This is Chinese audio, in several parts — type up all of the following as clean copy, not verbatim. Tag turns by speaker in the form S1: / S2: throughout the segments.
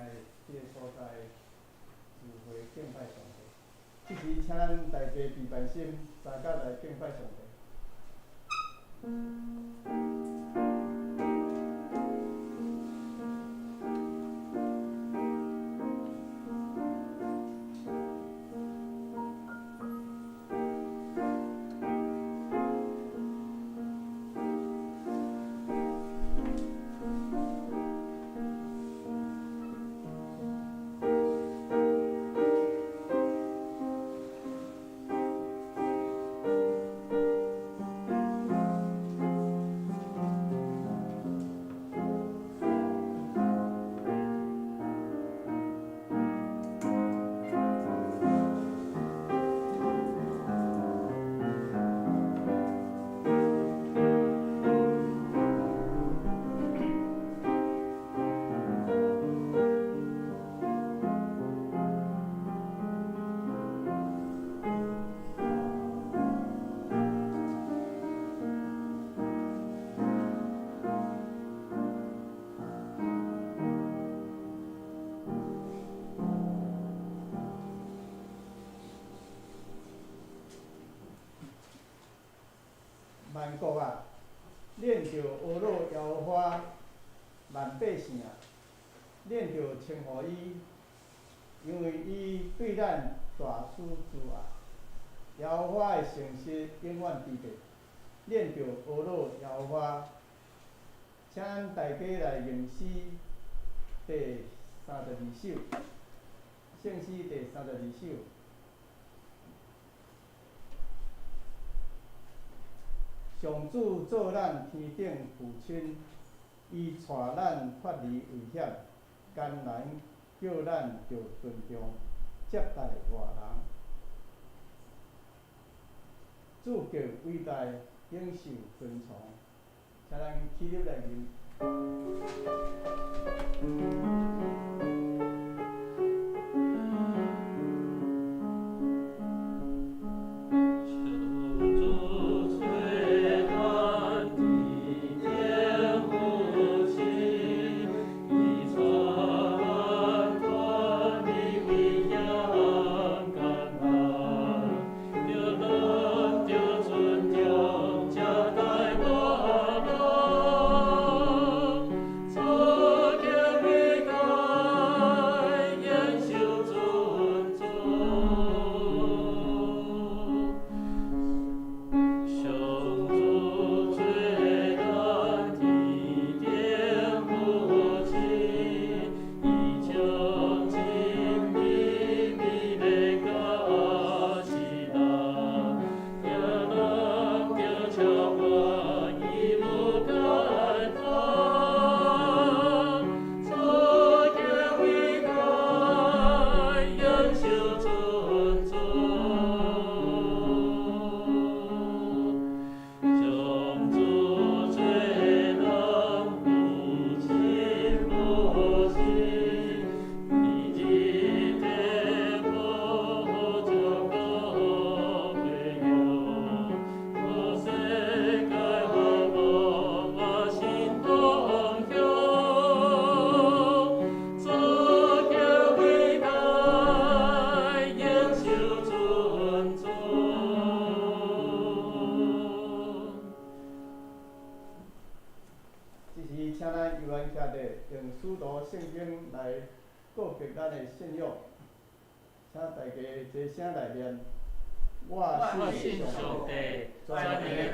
S1: 来即个所在聚会敬拜上帝。即时，请咱大家备办心，参加来敬拜上帝。万国啊，恁着阿罗耶和华万百姓啊，恁着称呼伊，因为伊对咱大施慈爱。耶和华的诚实永远伫地，恁着阿罗耶和华。请咱大家来吟诗第32首，圣诗第32首。上主做咱天顶父亲，伊带咱脱离危险，艰难叫咱着尊重接待外人。主格伟大，永受尊崇。请咱起立来吟。使徒圣经来告别咱的信仰，请大家齐声来念。我信上帝，全能的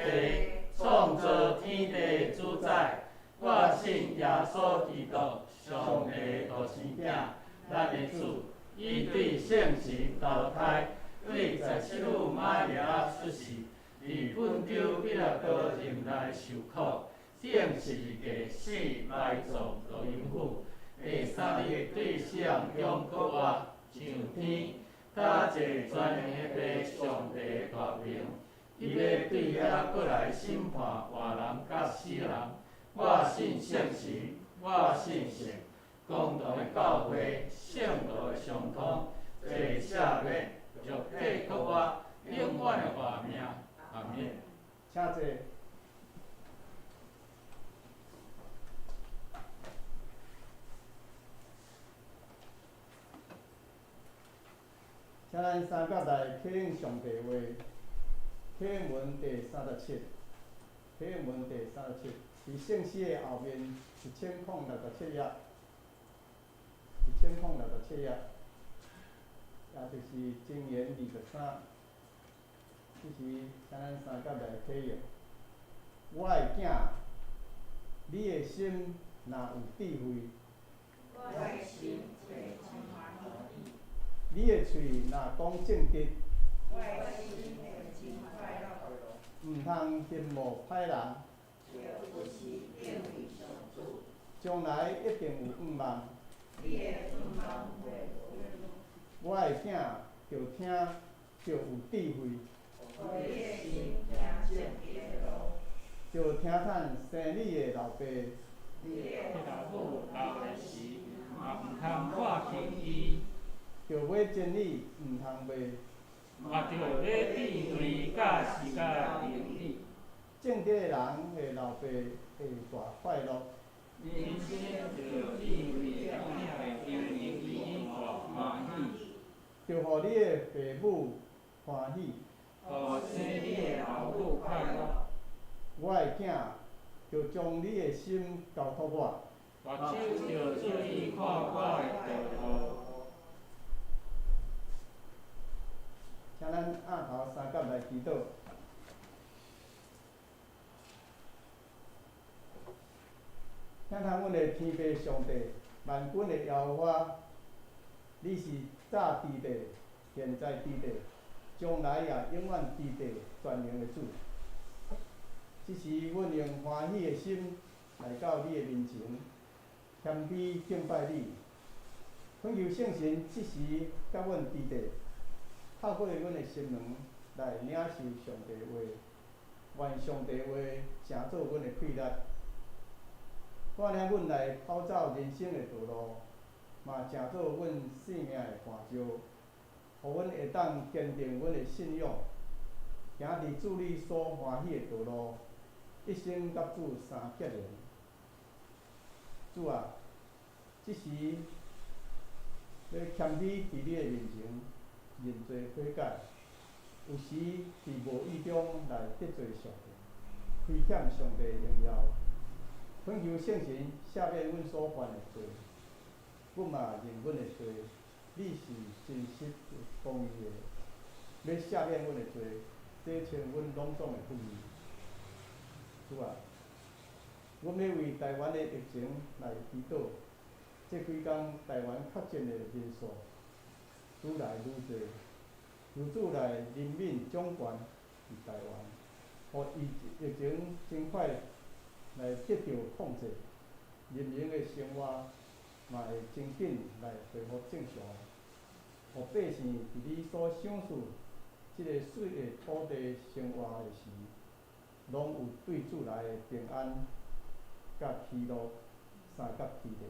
S1: 父，创造天地主宰。我信耶稣基督，上帝独生子，咱的主，伊对圣神投胎，对17女玛利亚出世，伫本州彼拉多任内受苦，顶十字架死，埋葬落阴府。第3日对世人中国活，上天，搭坐全能的父上帝大名。伊要对遐过来审判活人甲死人。我信圣神，我信神，公道的教会，圣道的上通，坐赦免，肉体给我永远的活命。阿免。请坐。请咱三甲来启应上帝话，启应文第37，启应文第37，伫圣诗的后面1067页，1067页，也就是箴言23，这是请咱三甲来启应。我的囝，你的心若有智慧，
S2: 我的心最真欢喜，
S1: 你的喙若讲正直，
S2: 我的心会真快乐。
S1: 毋通羡慕歹人，
S2: 就有时敬畏上主，
S1: 将来一定有盼望。
S2: 你的盼望会
S1: 我的囝，就听，就有智慧，
S2: 互你的心行正直的路。
S1: 就听趁生你的老爸，
S2: 你的
S3: 老母老的时，嘛毋通破弃伊，
S1: 就买真理，毋通卖。
S3: 嘛着要比对甲时甲灵理。
S1: 正直的人的老爸会大快乐，
S3: 人生着智慧的囝会经营伊大欢喜，
S1: 就互你的父母欢喜。
S3: 互生你的老母快乐。
S1: 我的囝，就将你的心交托我，
S3: 目睭着注意看我的道路。
S1: 请咱额头三甲来祈祷。请通阮的天父上帝，万军的耶和华，你是早伫地，现在伫地，将来也永远伫地，全能的主。即时阮用欢喜的心来到你的面前，谦卑敬拜你，恳求圣神即时甲阮伫地，透过阮的心门来领受上帝的话，愿上帝的话成做阮的气力，带领阮来跑走人生的道路，嘛成做阮生命的伴照，互阮会当坚定阮的信仰，行伫主你所欢喜的道路，一生甲主相结连。主啊，即时要谦卑伫你的面前，认罪悔改，有时伫无意中来得罪上帝，亏欠上帝的荣耀。恳求圣神赦免阮所犯的罪，阮嘛认阮的罪，你是真实公义的，要赦免阮的罪，洗清阮拢总的不义。主啊，阮要为台湾的疫情来祈祷，这几天台湾确诊的人数愈来愈多，求主来怜悯掌权伫台湾，互疫情真快来得到控制，人民的生活嘛会真紧来恢复正常，互百姓伫你所享受即个水的土地生活的时，拢有对主来的平安甲喜乐三甲齐的。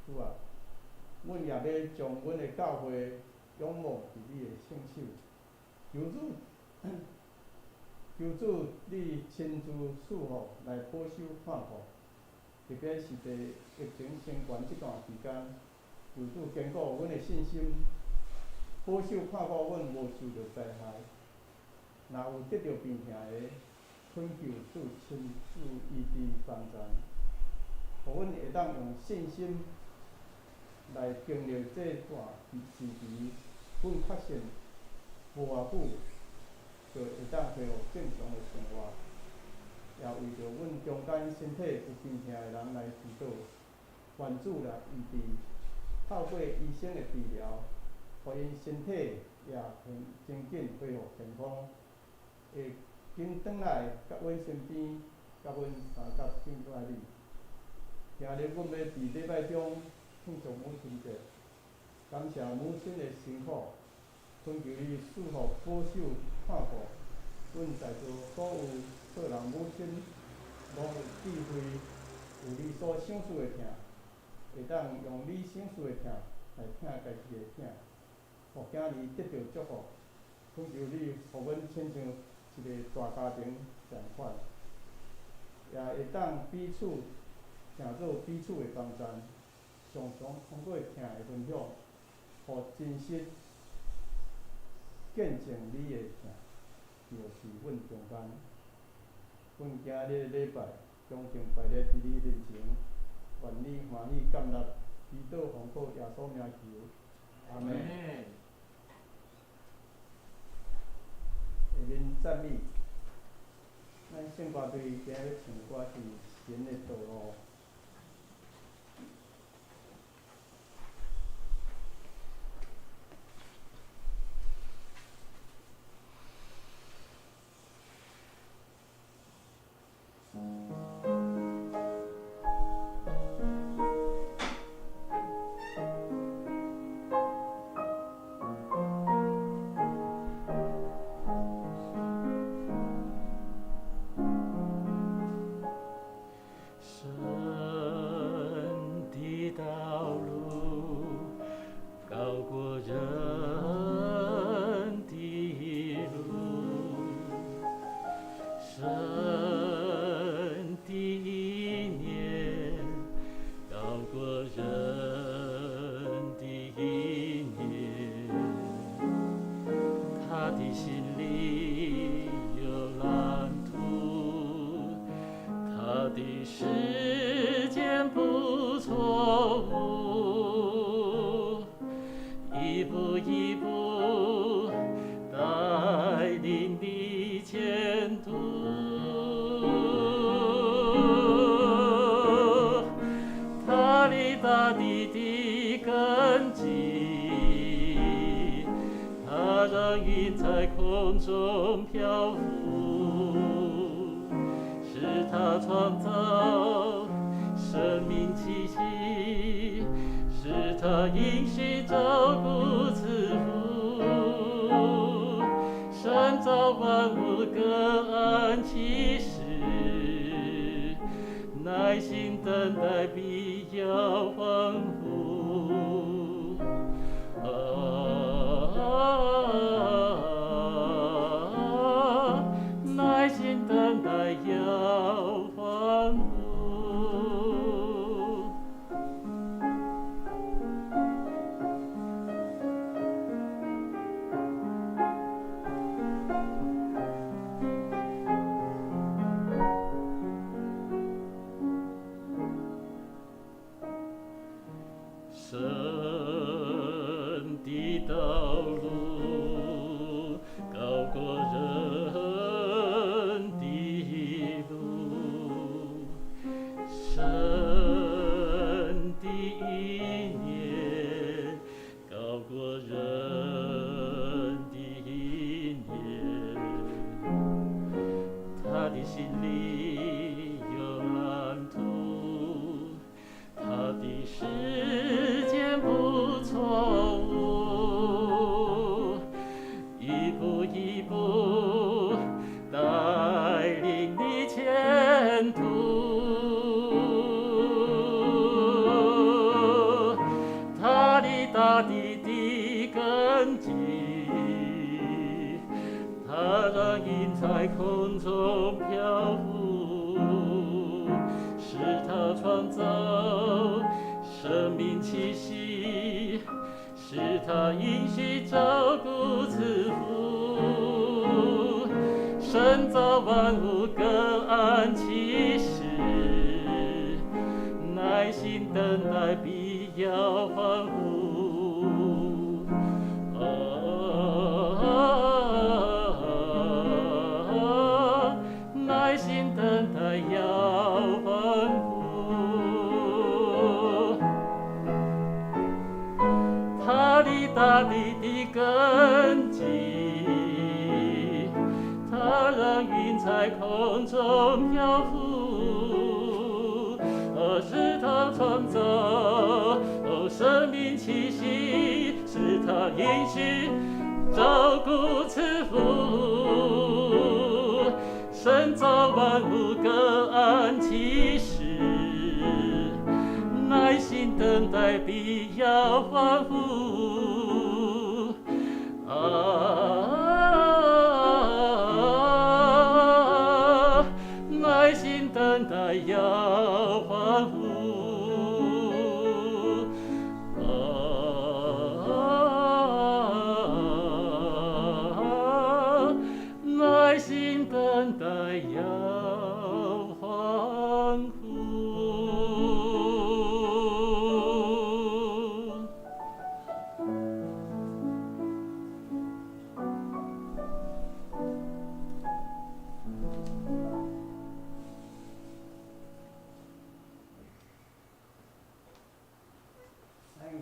S1: 主啊，阮也要将阮的教会仰望伫你的圣手，求主求主你亲自赐福来保守看顾，特别是伫疫情升悬即段期间，求主坚固阮的信心，保守看顾阮无受到灾害。若有得到病痛的，恳求主亲自医治帮助，互阮会当用信心来经历这段时期，阮确信无偌久就会当恢复正常的生活。也为着阮中间身体有病痛的人来祈祷，愿主来医治，透过医生的治疗，互因身体也真紧恢复健康，会紧转来甲阮身边，甲阮三甲敬拜你。今日阮要伫礼拜中庆祝母亲节，感谢母亲的辛苦，恳求你赐福保守看顾阮在座所有做人母亲，拢有智慧，有你所享受的疼，会当用你享受的疼来疼家己的囝，互囝儿得到祝福。恳求你，互阮亲像一个大家庭同款，也会当彼此成做彼此的同赞，常常通过疼的分享，互真实见证你的疼，就是阮平安。阮今日礼拜恭敬拜列伫你面前，愿你欢喜感纳，祈祷奉靠耶稣名求，阿门。下面赞美，咱圣歌队今日唱歌是神的道路。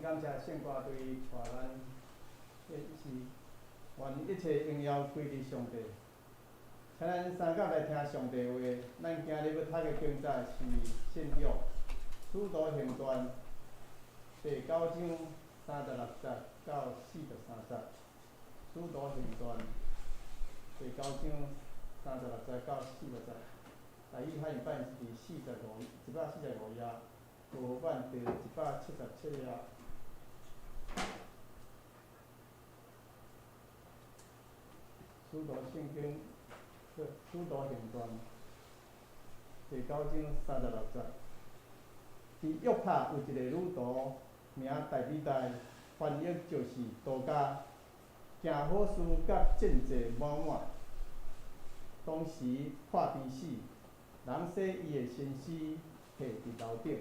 S1: 感谢圣歌队带咱演示，愿一切荣耀归于上帝。请咱三甲来听上帝话。咱今日要读的经节是信约使徒行传第9章36节到43节。使徒行传第9章36节到40节。台语汉语版是第145页，国语版第177页。使徒圣经，使徒行传第9章36节。伫约帕有一个女徒，名大比代，翻译就是杜家，行好事甲正济满满。当时破病死，人洗伊的身躯摕伫楼顶。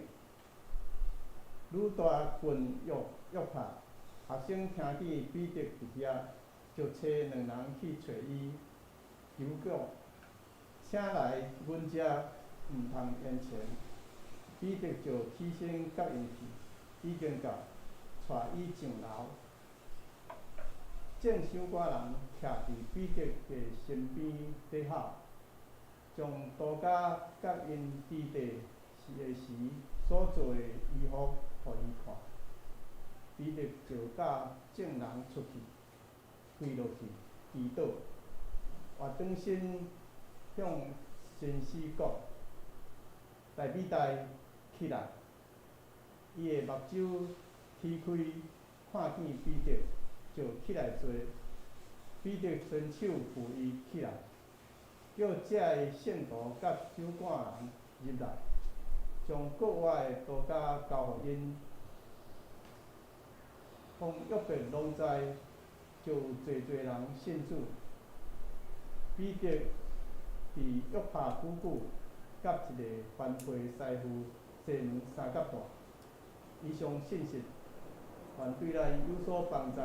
S1: 女大郡约帕，学生听见彼得伫遐，就找2人去找伊，求讲，请来阮遮，毋通言钱。彼得就起身甲因去，已经到，带伊上楼。正守寡人徛伫彼得的身边底好，将杜家甲因弟弟死的时所做的衣服，互伊看。彼得就甲众人出去，跪落去祈祷，活转身向先师讲：“大比代，起来！”伊的目睭开开，看见彼得，就起来坐。彼得伸手扶伊起来，叫遮的圣徒甲守寡人入来，将国外的杜家交互因。方约伯拢知，就有侪人信主。彼得伫约帕久久，甲一个番配师傅坐门3角大，以上信息，愿对咱有所帮助。下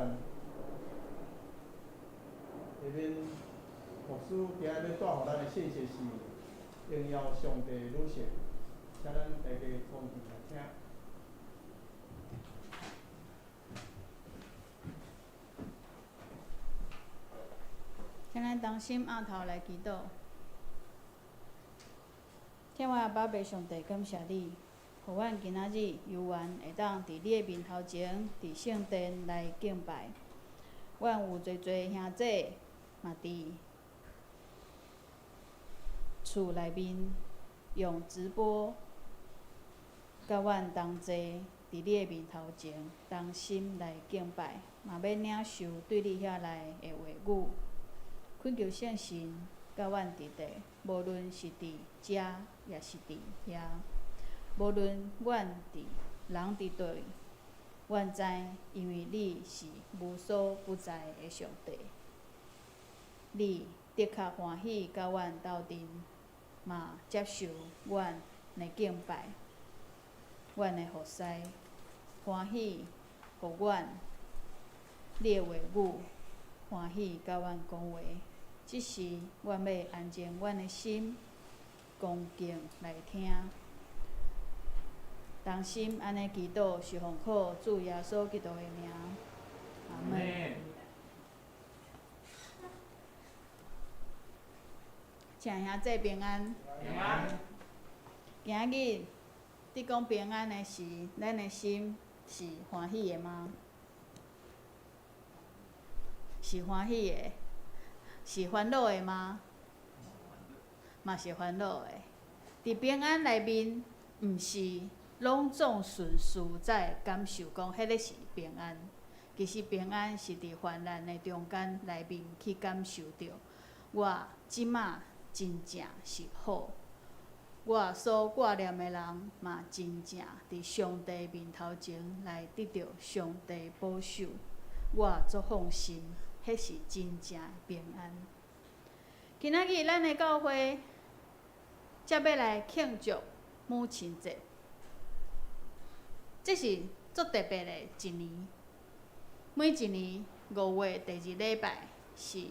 S1: 面牧师今日要带互咱的信息是荣耀上帝的女性，请咱大家同齐来听。
S4: 请咱同心额头来祈祷。天父阿爸爸上帝，感谢你，互阮今仔日游玩会当伫你的面头前，伫圣殿来敬拜。阮有侪兄姐嘛伫厝内面用直播，甲阮同齐伫你的面头前，同心来敬拜，嘛要领受对你遐来的话语。恳求圣神甲阮伫地，无论是伫遮，也是伫遐，无论阮伫人伫倒位，阮知，因为你是无所不在的上帝，你的确欢喜甲阮斗阵，嘛接受阮的敬拜，阮的服侍，欢喜互阮你的话语，欢喜甲阮讲话。即时，阮要安静阮的心，恭敬来听。同心安尼祈祷，是奉靠主耶稣基督的名。阿门。请兄姐平安。
S3: 平安。
S4: 今日你讲平安的是，咱的心是欢喜的吗？是欢喜的。是烦恼的吗？嘛是烦恼的。伫平安内面，毋是拢总顺遂才会感受讲迄个是平安。其实平安是伫患难的中间内面去感受到，我即马真正是好。我所挂念的人嘛真正伫上帝面头前来得到上帝保守。我足放心。迄是真正的平安。今仔日咱的教会，则要来庆祝母亲节，这是足特别的一年。每一年5月第2礼拜是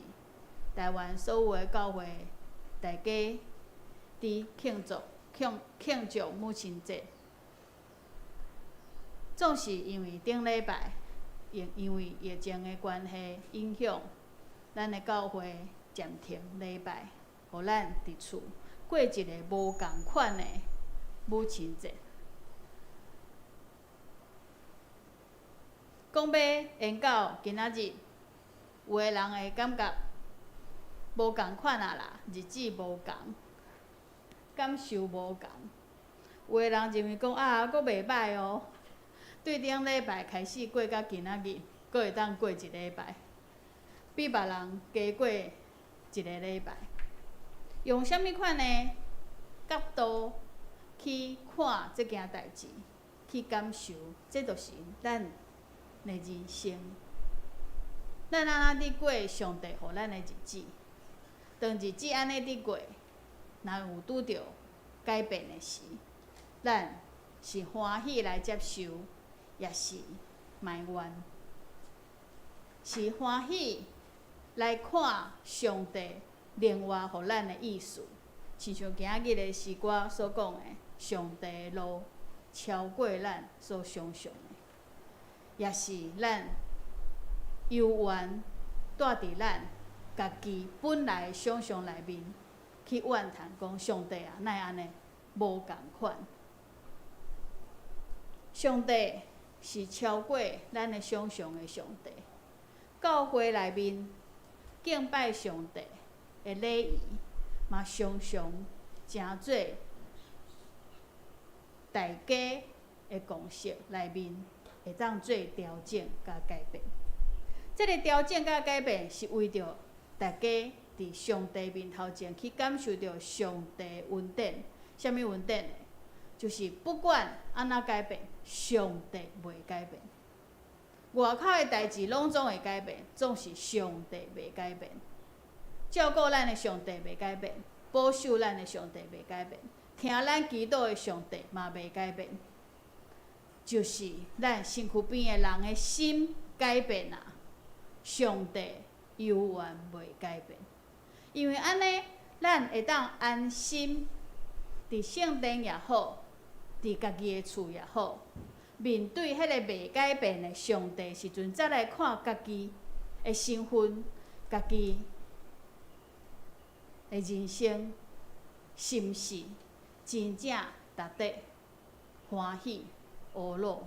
S4: 台湾所有的教会，大家伫庆祝母亲节。总是因为顶礼拜，因为疫情的关系影响，咱的教会暂停礼拜，互咱伫厝过一个无共款的母亲节。讲要延到今仔日，有的人会感觉无共款啊啦，日子无共，感受无共。有的人认为讲啊，阁袂歹哦。对顶礼拜开始过到今仔日，阁会当过一礼拜，比别人加过一个礼拜。用啥物款的角度去看这件代志，去感受，这就是咱的人生。咱安怎伫过上帝予咱的日子？当日子安尼伫过，若有拄着改变的时，咱是欢喜来接受，也是埋怨？是欢喜来看上帝另外予咱的意思，亲像今仔日的诗歌所讲的，上帝的路超过咱所想象的，也是咱由愿带伫咱家己本来的想象内面去怨叹，讲上帝啊，哪会安尼无共款？上帝是超过咱的想象的上帝。教会内面敬拜上帝的礼仪，嘛常常诚做大家的共识内面会当做调整甲改变。这个调整甲改变是为着大家伫上帝面头前去感受到上帝的恩典。啥物恩典呢？就是不管安怎改变，上帝袂改变。外口的代志拢总会改变，总是上帝袂改变。照顾咱的上帝袂改变，保守咱的上帝袂改变，听咱祈祷的上帝嘛袂改变。就是咱身躯边的人的心改变啊，上帝永远袂改变。因为安尼，咱会当安心，伫圣殿也好，伫家己的厝也好，面对迄个袂改变的上帝时阵，再来看家己的身份，家己的人生，是毋是真正值得欢喜、懊恼，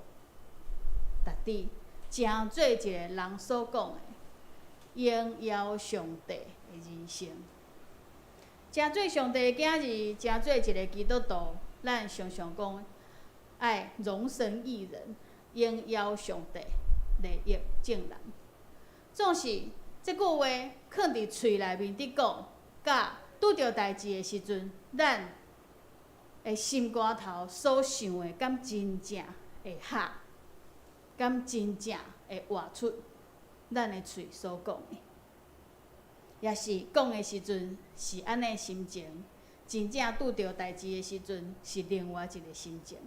S4: 值得诚做一个人所讲的荣耀上帝的人生。诚做上帝的囝儿，诚做一个基督徒，咱常常讲爱容神益人，荣耀上帝，利益众人。总是这句话囥伫喙内面伫讲，甲拄着代志的时阵，咱的心肝头所想的，敢真正会合？敢真正会活出咱的喙所讲的？也是讲的时阵是安尼心情，真正拄着代志的时阵是另外一个心情。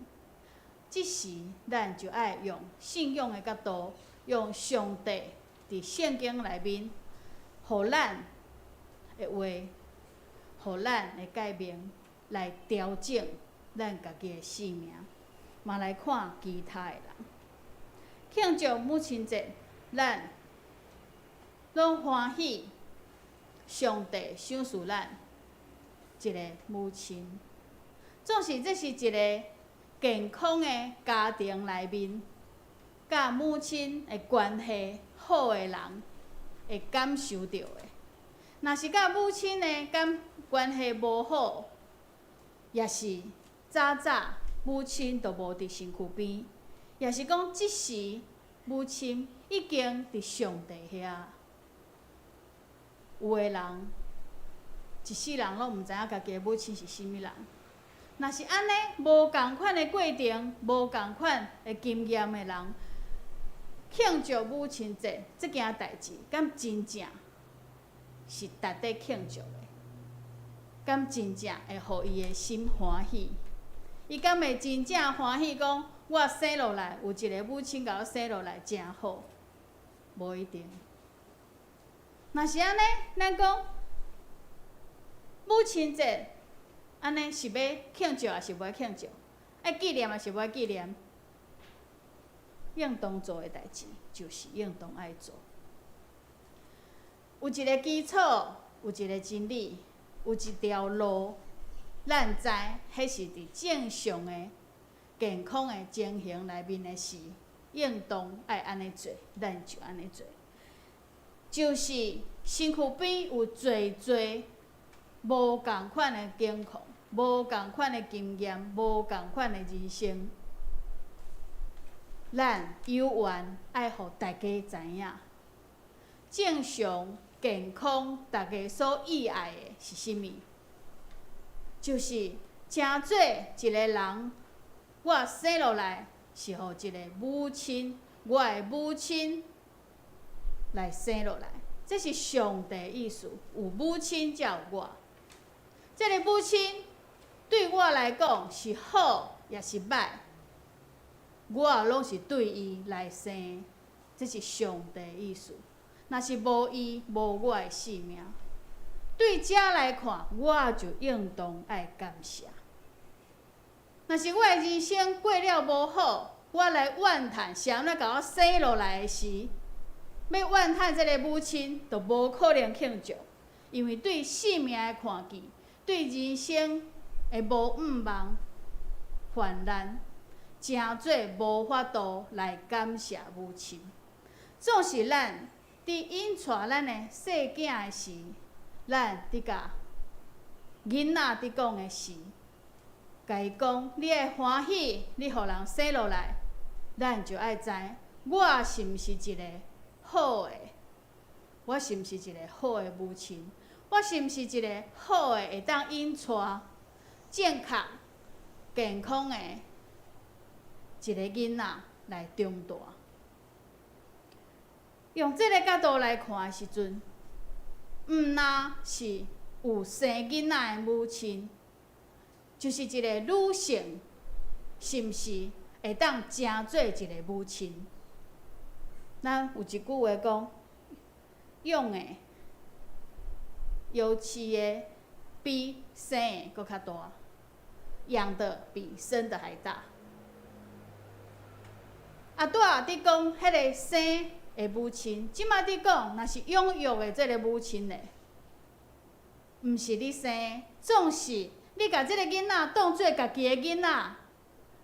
S4: 这时，咱就爱用信仰的角度，用上帝伫圣经内面，互咱的话，互咱的改变，来调整咱家己的生命，嘛来看其他的人。庆祝母亲节，咱拢欢喜。上帝赏赐咱一个母亲，总是这是一个健康的家庭内面，甲母亲的关系好的人会感受到的。若是甲母亲的关系无好，也是早早母亲就无伫身躯边，也是讲即时母亲已经伫上帝遐。有的人一世人拢毋知影家己的母亲是啥物人。若是安尼无共款的过程、无共款的经验的人，庆祝母亲节这件代志，敢真正是值得庆祝的？敢真正会互伊的心欢喜？伊敢会真正欢喜讲，我生落来有一个母亲甲我生落来真好？无一定。若是安尼，咱讲母亲节，安尼是要庆祝还是无爱庆祝？爱纪念还是无爱纪念？应当做的代志，就是应当爱做。有一个基础，有一个真理，有一条路，咱知迄是伫正常的、健康的情形内面的事，应当爱安尼做，咱就安尼做。就是身躯边有侪无共款的境况，无共款的经验，无共款的人生，咱有缘爱互大家知影，正常健康，大家所意爱的是啥物？就是诚做一个人，我生落来是互一个母亲，我的母亲来生落来，这是上帝的意思。有母亲才有我。这个母亲对我来讲是好也是歹，我拢是对伊来生，这是上帝的意思。若是无伊，无我的性命。对遮来看，我就应当爱感谢。若是我的人生过了无好，我来怨叹谁人甲我生落来的时，要怨叹这个母亲，就无可能庆祝，因为对性命的看见，对人生的无毋望、患难，诚做无法度来感谢母亲。总是咱伫引带咱的细囝的时，咱伫甲囡仔伫讲的时，甲伊讲，你会欢喜，你互人生落来，咱就爱知，我是毋是一个好的？我是毋是一个好的母亲？我是毋是一个好的会当引带正确、健康的一个囡仔来长大？用这个角度来看的时阵，毋那是有生囡仔的母亲，就是一个女性，是毋是会当诚做一个母亲？咱有一句话讲，养的、有饲的比生的搁较大，养的比生的还大。啊，拄仔伫讲迄个生的母亲，即摆伫讲，若是养育的这个母亲呢，毋是你生的，总是你甲这个囡仔当做家己的囡仔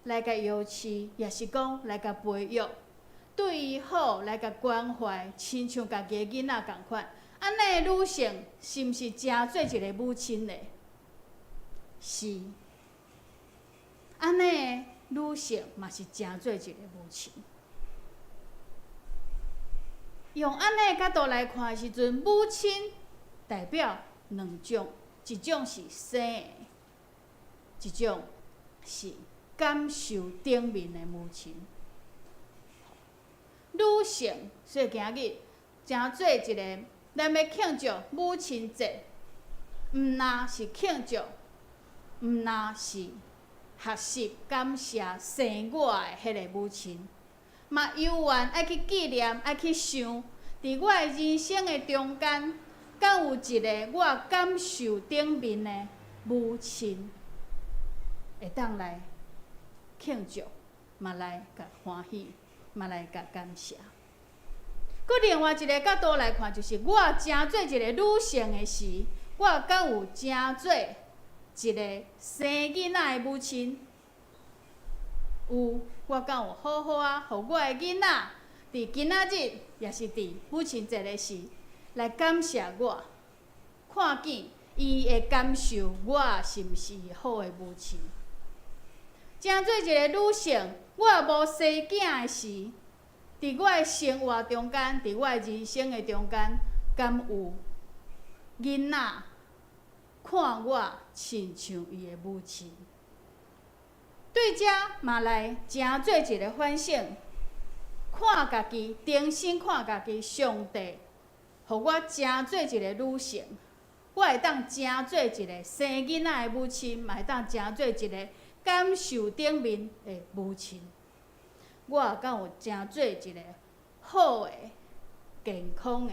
S4: 来甲养饲，也是讲来甲培育，对伊好，来甲关怀，亲像家己的囡仔共款。安尼的女性是毋是诚做一个母亲呢？是。安尼的女性嘛是诚做一个母亲。用安尼的角度来看的时阵，母亲代表两种，一种是生的，一种是感受顶面的母亲。女性，所以今日诚做一个，咱要庆祝母亲节，毋那是庆祝，毋那是学习感谢生我的迄个母亲。嘛有缘爱去纪念，爱去想，伫我的人生的中间，敢有一个我感受顶面的母亲，会当来庆祝，嘛来甲欢喜，嘛来甲感谢。佮另外一个角度来看，就是我诚做一个女性的时，我敢有诚做一个生囡仔的母亲？有。我敢有好好啊，互我的囡仔伫今仔日，也是伫母亲节的时，来感谢我，看见伊会感受我是毋是好的母亲。诚做一个女性，我无生囝的时，伫我的生活中间，伫我的人生的中间，敢有囡仔看我亲像伊的母亲？对遮嘛来诚做一个反省，看家己，重新看家己。上帝，互我诚做一个女性，我会当诚做一个生囡仔的母亲，嘛会当诚做一个感受顶面的母亲。我也敢有诚做一个好的、健康的，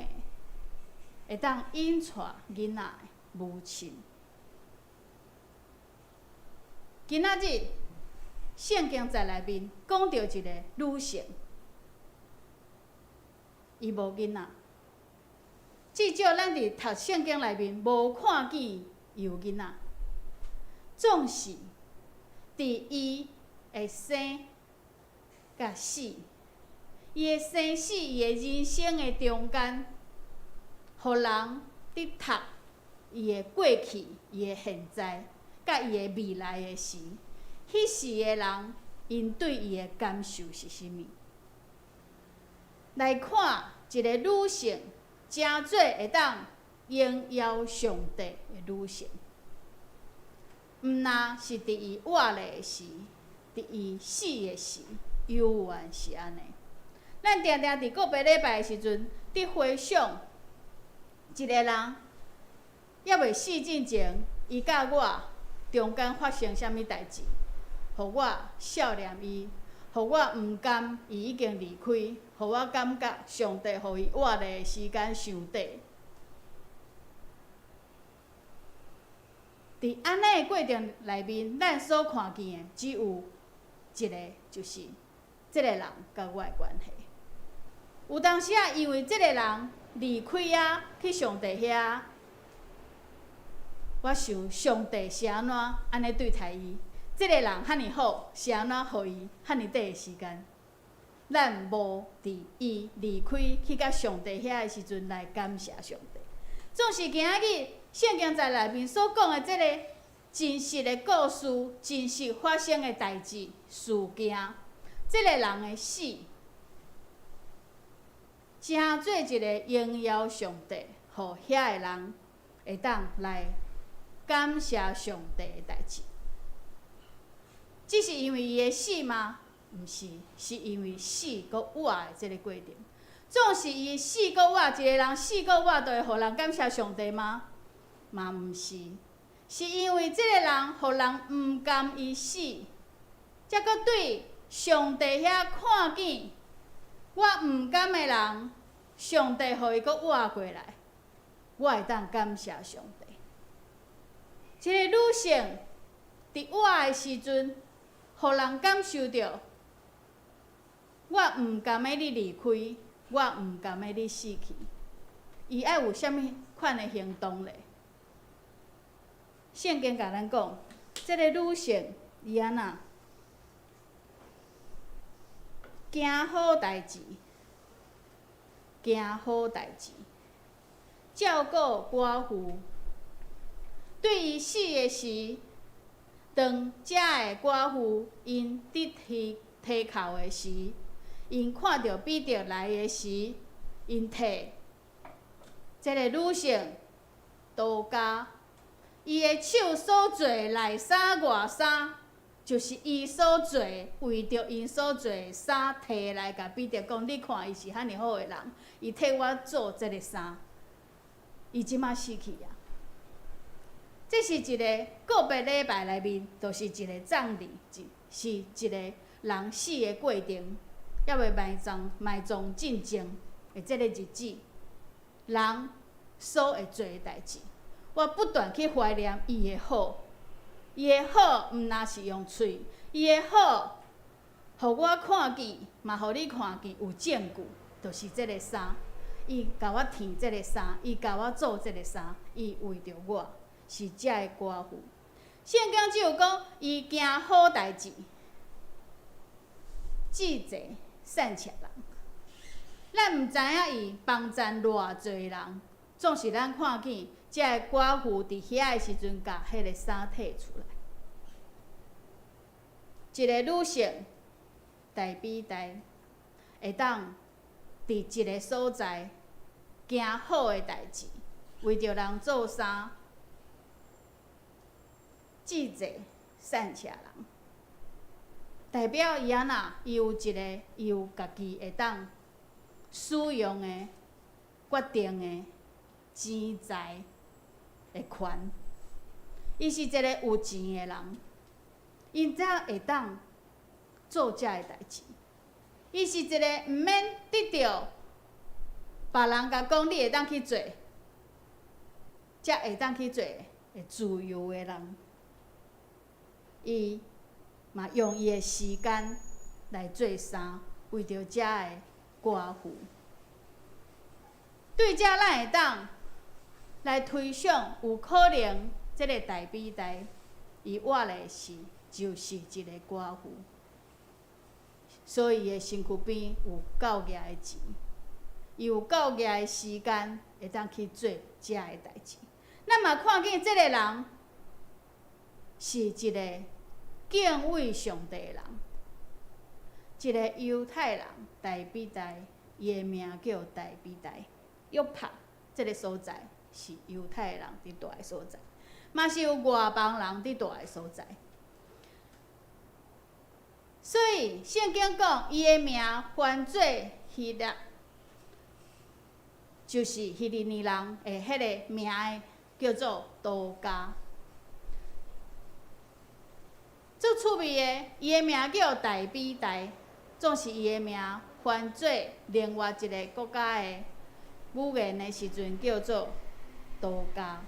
S4: 会当引带囡仔的母亲。今仔日。圣经在内面讲到一个女性，伊无囡仔。至少咱伫读圣经内面无看见伊有囡仔，总是伫伊会生甲死，伊的生死，伊的人生的中间，互人伫读伊的过去、伊的现在，甲伊的未来的时，迄时的人因对伊的感受是啥物？来看一个女性，真做会当荣耀上帝的女性，毋那是伫伊活咧的时，伫伊死的时，永远是安尼。咱定定伫个别礼拜的时阵，伫回想一个人还未死之前，伊甲我中间发生啥物代志，互我少念伊，互我毋甘伊已经离开，互我感觉上帝互伊活咧的时间伤短。伫安尼的过程内面，咱所看见的只有一个，就是即个人甲我的关系。有当时啊，因为即个人离开啊，去上帝遐，我想上帝是安怎安尼对待伊？即个人赫尔好，是安怎互伊赫尔短的时间？咱无伫伊离开去甲上帝遐的时阵来感谢上帝。总是今仔日圣经在内面所讲的即个真实的故事、真实发生的代志、事件，即个人的死，真做一个荣耀上帝，互遐个人会当来感谢上帝的代志。只是因为伊的死吗？毋是，是因为死佮活的即个过程。总是伊死佮活，一个人死佮活，就会互人感谢上帝吗？嘛毋是，是因为即个人互人毋甘伊死，才佮对上帝遐看见我毋甘的人，上帝互伊佮活过来，我会当感谢上帝。一个女性伫活的时阵，互人感受到我毋甘的你离开，我毋甘的你死去，伊爱有啥物款的行动咧？圣经甲咱讲，即个女性伊安那行好代志，行好代志，照顾寡妇。对伊死的时，当遮的寡妇因伫梯口的时，因看到彼得来的时，因摕即个女性刀架，伊的手所做内衫外衫，就是伊所做，为着因所做的衫摕来，甲彼得讲：你看，伊是赫尔好的人，伊替我做即个衫，伊即马死去啊！这是一个个别礼拜内面，就是一个葬礼，是一个人死的过程，还未埋葬进前的这个日子，人所会做的代志。我不断去怀念伊的好，伊的好毋那是用嘴，伊的好，互我看见，嘛互你看见有证据，就是这个衫。伊甲我添这个衫，伊甲我做这个衫，伊为着我。是遮个寡妇，圣经只有讲伊行好代志，济济善车人。咱毋知影伊帮赞偌济人，总是咱看见遮个寡妇伫遐个时阵，甲迄个衫摕出来。一个女性代比代会当伫一个所在行好个代志，为着人做衫。济济善车人，代表伊安那，伊有家己会当使用的、决定的钱财的权。伊是一个有钱的人，伊才会当做遮个代志。伊是一个毋免得到别人甲讲你会当去做，才会当去做的自由的人。伊嘛用伊的时间来做衫，为着遮个寡妇。对遮咱会当来推想，有可能即个大比代伊活的就是一个寡妇，所以伊的身躯边有够额的钱，伊有够额的时间会当去做遮的代志。咱嘛看见即个人是一个敬畏上帝的人，一个犹太人大比代，伊的名叫大比代。约帕即个所在是犹太人伫住的所在，嘛是有外邦人伫住的所在。所以圣经讲，伊的名翻做希腊，就是希利尼人的迄个名的叫做多加。最趣味的，伊的名叫大比代，总是伊的名翻做另外一个国家的语言的时阵叫做多加。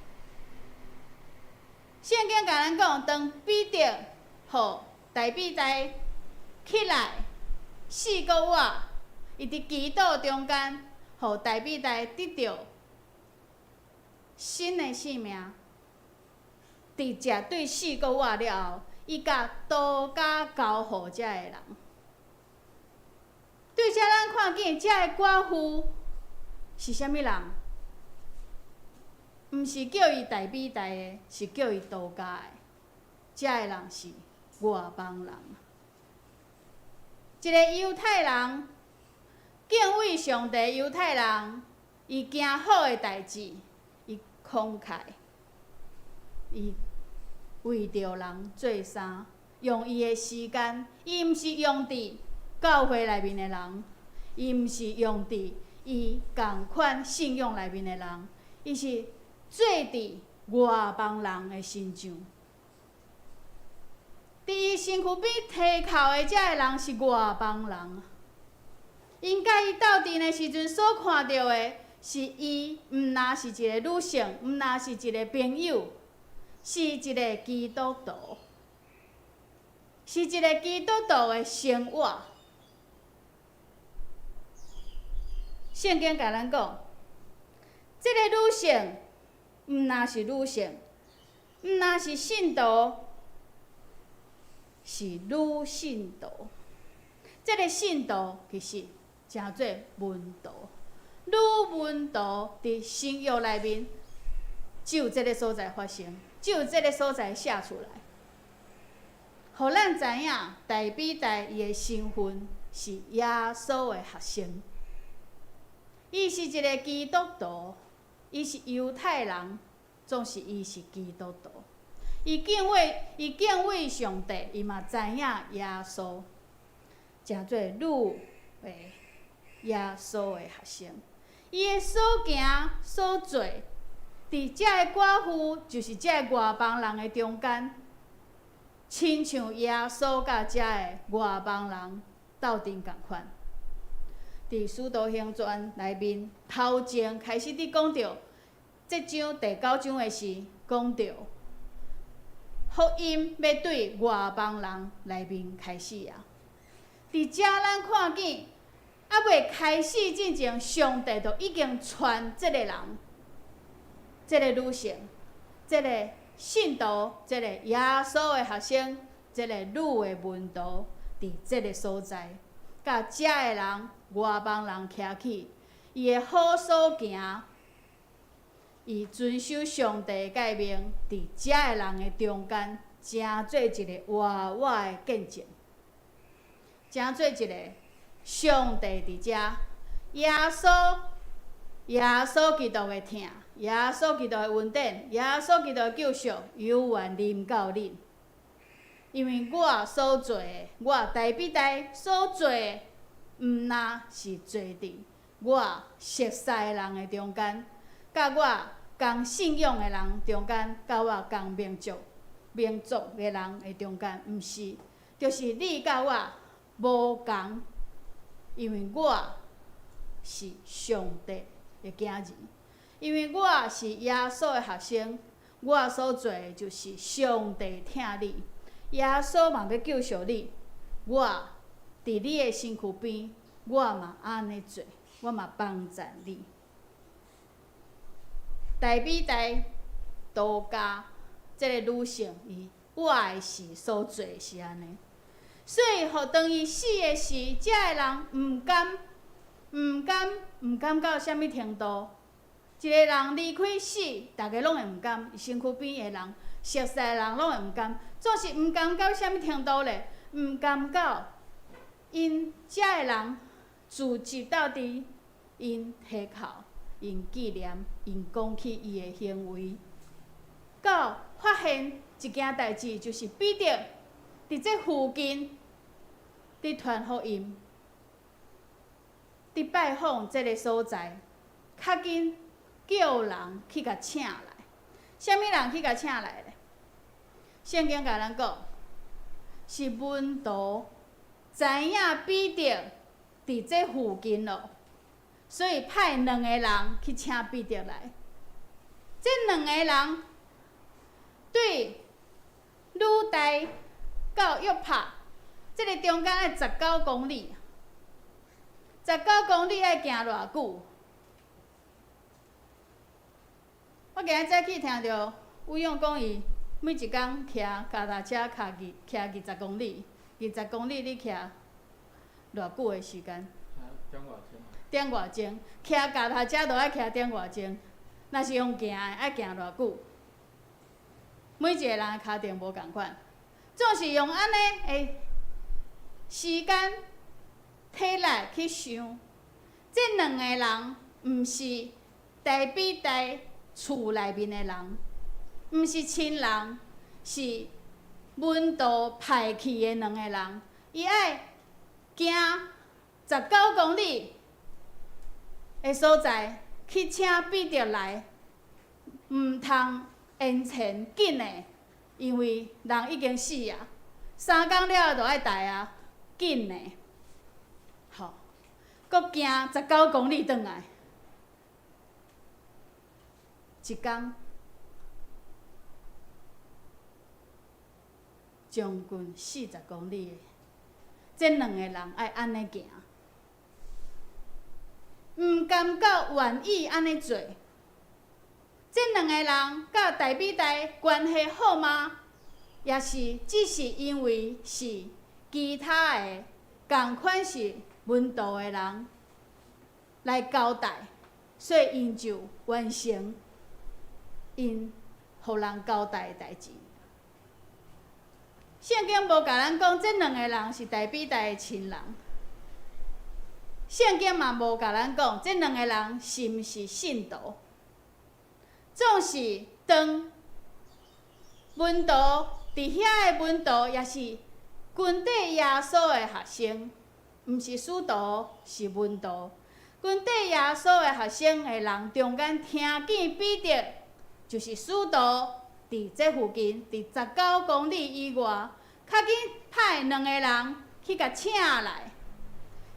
S4: 圣经甲咱讲，当彼得互大比代起来4个月，伊伫祈祷中间，互大比代得到新的性命。伫食对4个月了后，伊甲多加交互遮个人。对遮咱看见遮个寡妇是啥物人？毋是叫伊大比代的，是叫伊多加的。遮个人是外邦人。一个犹太人，敬畏上帝犹太人，伊行好的代志，伊慷慨，伊为着人做衫，用伊的时间，伊毋是用伫教会内面的人，伊毋是用伫伊共款信仰内面的人，伊是做伫外邦人的身上。伫伊身躯边提靠的遮个人是外邦人，因甲伊斗阵的时阵所看到的是伊，毋若是一个女性，毋若是一个朋友，是一个基督徒，是一个基督徒的生活。圣经甲咱讲，即个女性毋若是女性，毋若是信徒，是女信徒。即个信徒其实称做门徒，女门徒伫新约内面只有即个所在发生，只有即个所在写出来，互咱知影大比代伊的身份是耶稣的学生。伊是一个基督徒，伊是犹太人，总是伊是基督徒。伊敬畏上帝，伊嘛知影耶稣，称做女的耶稣的学生。伊的所行所做，伫遮个寡妇就是遮个外邦人的中间，亲像耶稣甲遮个外邦人斗阵共款。伫《使徒行传》内面，头前开始伫讲到，这章第9章的时讲到，福音要对外邦人内面开始啊。伫遮咱看见，还未开始之前，上帝就已经传这个人、这个女性、这个信徒、这个耶稣的学生、这个女的门徒，伫这个所在，甲遮个人。外邦人徛起，伊的好所行，伊遵守上帝的诫命，伫遮个人的中间，成做一个活活的见证，成做一个上帝伫遮，耶稣基督的疼，耶稣基督的恩典，耶稣基督的救赎，永远临到恁。因为我所做的，我大比代所做的。毋若是坐伫我熟悉的人的中间，甲我共信仰的人中间，甲我共民族的人的中间，毋是，就是你甲我无共，因为我是上帝的囝儿，因为我是耶稣的学生，我所做的就是上帝疼你，耶稣嘛要救赎你，我。伫你的身躯边，我嘛安尼做，我嘛帮助你。大美大度假即个女性，伊我的事所做是安尼。所以，互当伊死的时，遮个人毋甘到啥物程度？一个人离开死，大家拢会毋甘；身躯边的人、熟悉的人拢会毋甘。总是毋甘到啥物程度咧？毋甘到因遮个人自集到伫因体口、因纪念、因讲起伊的行为，到发现一件代志，就是彼得伫这附近，伫传福音，伫拜访这个所在，较紧叫人去甲请来。啥物人去甲请来咧？圣经甲咱讲，是门徒知影彼得伫这附近咯，所以派2个人去请彼得来。这2个人对吕大到约帕，这个中间爱19公里，19公里爱行偌久？我今仔早起听到吴勇讲，伊每一工骑脚踏车骑20公里，20公里你骑偌久的时间？点外钟。骑脚踏车就爱骑点外钟，若是用行的，爱行偌久？每一个人的脚程无共款，总是用安尼的时间、体力去想，这2个人毋是大比大厝内面的人，毋是亲人，是门徒派去的2个人。伊爱行19公里的所在去请彼得来，毋通延前紧的，因为人已经死啊，3工了就爱大啊，紧的。好，搁行19公里转来，一工将近40公里的，这2个人爱安尼行，毋甘到愿意安尼做。这2个人甲大比大关系好吗？也是只是因为是其他的共款是门徒的人来交代，所以因就完成因互人交代的代志。圣经无甲咱讲这2个人是大比大的亲人，圣经嘛无甲咱讲这2个人是毋是信徒。总是当门徒伫遐的门徒，也是跟缀耶稣的学生，毋是使徒，是门徒。跟缀耶稣的学生的人中间听见彼得就是使徒，伫这附近，伫19公里以外，较紧派2个人去甲请来。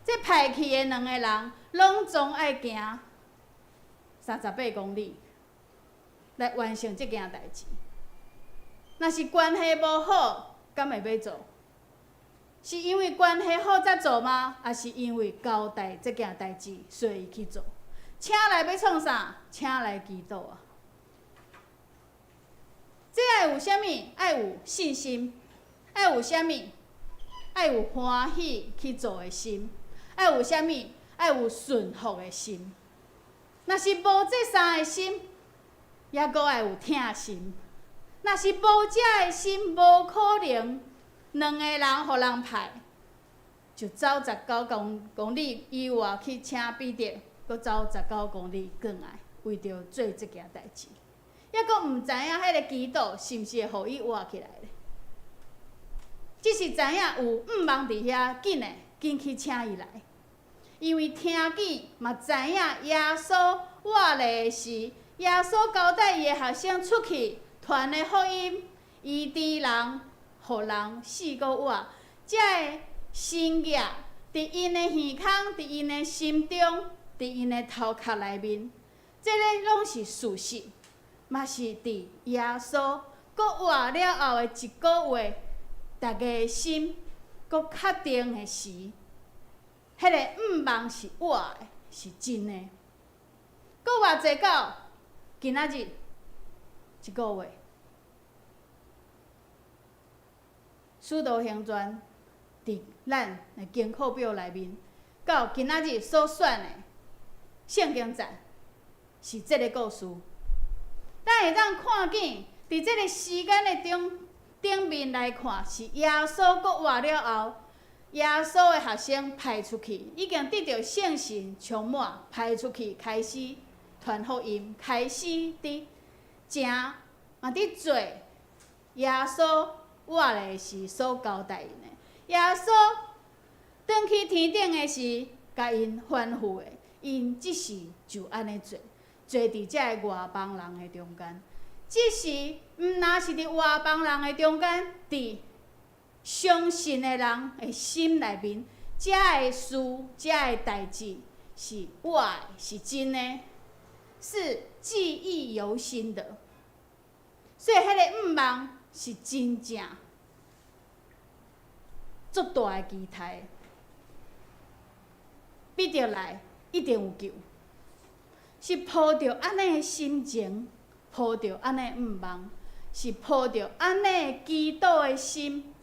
S4: 这派去的2个人，拢总爱行38公里。来完成这件代志。若是关系无好，敢会要做？是因为关系好才做吗？还是因为交代这件代志，所以去做？请来要创啥？请来祈祷啊！这爱有啥物？爱有信心，爱有啥物？爱有欢喜去做的心，爱有啥物？爱有顺服的心。若是无这3个心，也阁爱有疼心。若是无这个心，无可能2个人互人派，就走19公里以外去请彼得，阁走19公里转来，为着做这件代志。也阁毋知影迄个祈祷是毋是会互伊活起来咧？只是知影有毋茫伫遐，紧去请伊来，因为听见嘛知影耶稣活咧时，耶稣交代伊的学生出去传的福音，医治人，互人死个活，这个新约伫因的耳孔，伫因的心中，伫因的头壳内面，这个拢是事实。嘛是伫耶稣搁活了后的1个月，大家的心搁确定的时，迄个毋茫是活的，是真的。搁偌济到今仔日一个月，使徒行传伫咱的经课表内面，到今仔日所选的圣经节是这个故事。咱会当看见，伫这个时间的顶面来看，是耶稣搁活了后，耶稣的学生派出去，已经得到圣神充满，派出去开始传福音，开始伫正嘛伫做耶稣活的时所交代因的。耶稣转去天顶的时，甲因吩咐的，因即时就安尼做。坐伫遮个外邦人的中间，即时毋若是伫外邦人的中间，伫相信的人的心内面，遮个事、遮个代志是活的，是真的，是记忆犹新的。所以，迄个毋忘是真正足大的期待，必着来，一定有救。是抱着安尼的心情，抱着安尼毋忘，是抱着安尼祈祷的心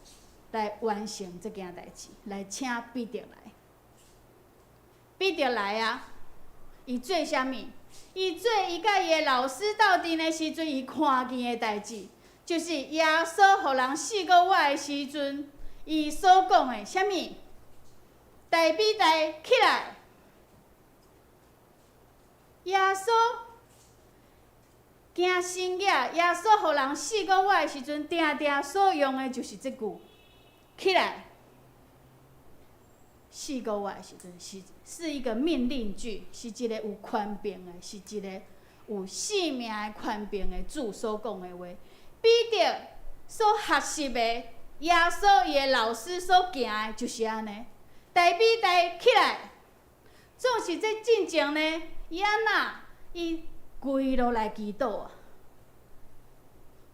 S4: 来完成这件代志，来请彼得来。彼得来啊！伊做啥物？伊做伊甲伊的老师斗阵的时阵，伊看见的代志，就是耶稣互人4个月的时阵，伊所讲的啥物？大彼得起来！耶稣行神迹，耶稣互人4个月的时阵，定定所用的就是这句：起来。4个月的时阵是一个命令句，是一个有权柄的，是一个有生命的权柄的主所讲的话。彼得所学习的，耶稣伊的老师所行的，就是安尼。大彼得起来，总是这进前呢。伊安那？伊跪落来祈祷啊！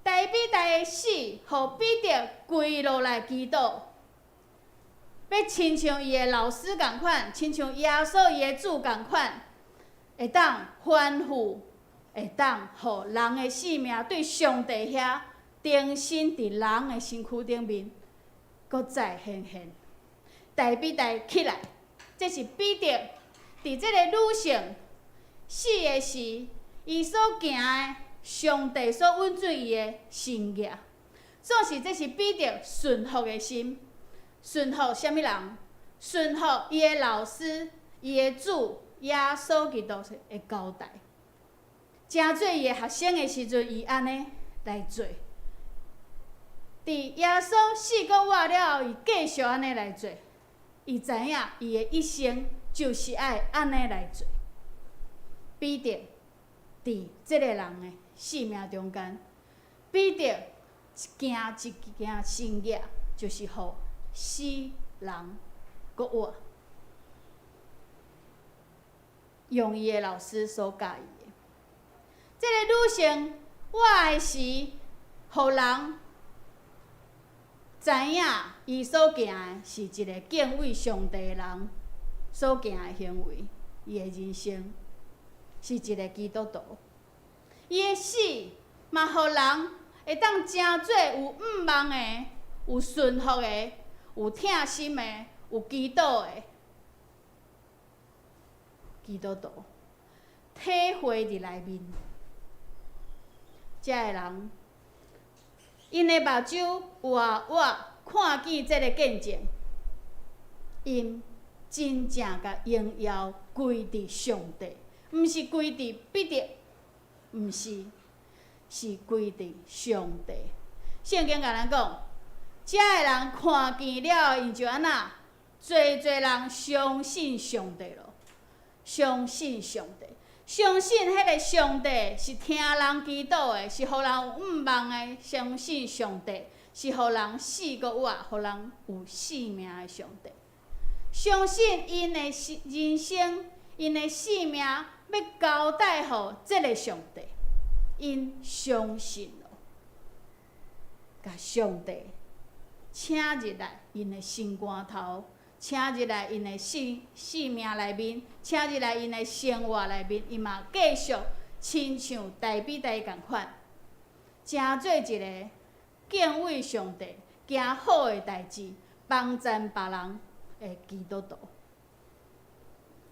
S4: 大彼得的死，互彼得跪落来祈祷，要亲像伊的老师共款，亲像耶稣伊的主共款，会当吩咐，会当互人的性命对上帝遐重新伫人的身躯顶面，搁再显现。大彼得起来，这是彼得伫这个旅程。死的时，伊所行的，上帝所允准伊的生业，总是这是彼得顺服的心，顺服啥物人？顺服伊的老师，伊的主耶稣基督的交代。正做伊的学生的时阵，伊安尼来做。伫耶稣4个月了后，伊继续安尼来做。伊知影伊的一生就是爱安尼来做。彼得伫即个人的性命中间，彼得一件生业，就是互死人搁活，用伊的老师所教伊的。即个旅程活的时，互人知影伊所行的是一个敬畏上帝的人所行的行为，伊的人生。是一个基督徒，伊的死嘛，互人会当真做有毋忘的、有顺服的、有疼心的、有祈祷的基督徒，体会伫内面。遮个人，因的目睭活活看见这个见证，因真正甲荣耀归伫上帝。毋是归伫彼得，毋是，是归伫上帝。圣经甲咱讲，遮个人看见了，因就安那，侪人相信上帝咯，相信上帝，相信迄个上帝是听人祈祷的，是互人有毋忘的，相信上帝是互人4个月，互人有生命的上帝，相信因的人生，因的生命。要交代互即个上帝，因相信咯，甲上帝请入来因的心肝头，请入来因的生命内面，请入来因的生活内面，伊嘛继续亲像大比大共款，诚做一个敬畏上帝、行好诶代志、帮赞别人诶基督徒。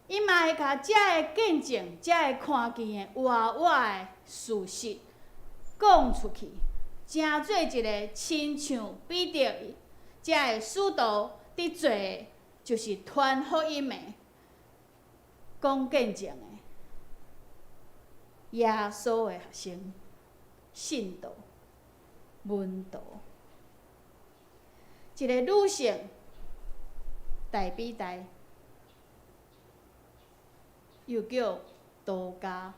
S4: 伊嘛会甲遮个见证、遮个看见诶活活诶事实讲出去，诚做一个亲像彼得遮个使徒伫做诶，就是传福音诶、讲见证诶耶稣诶学生、信徒、门徒。一个女性大比大，又叫多加。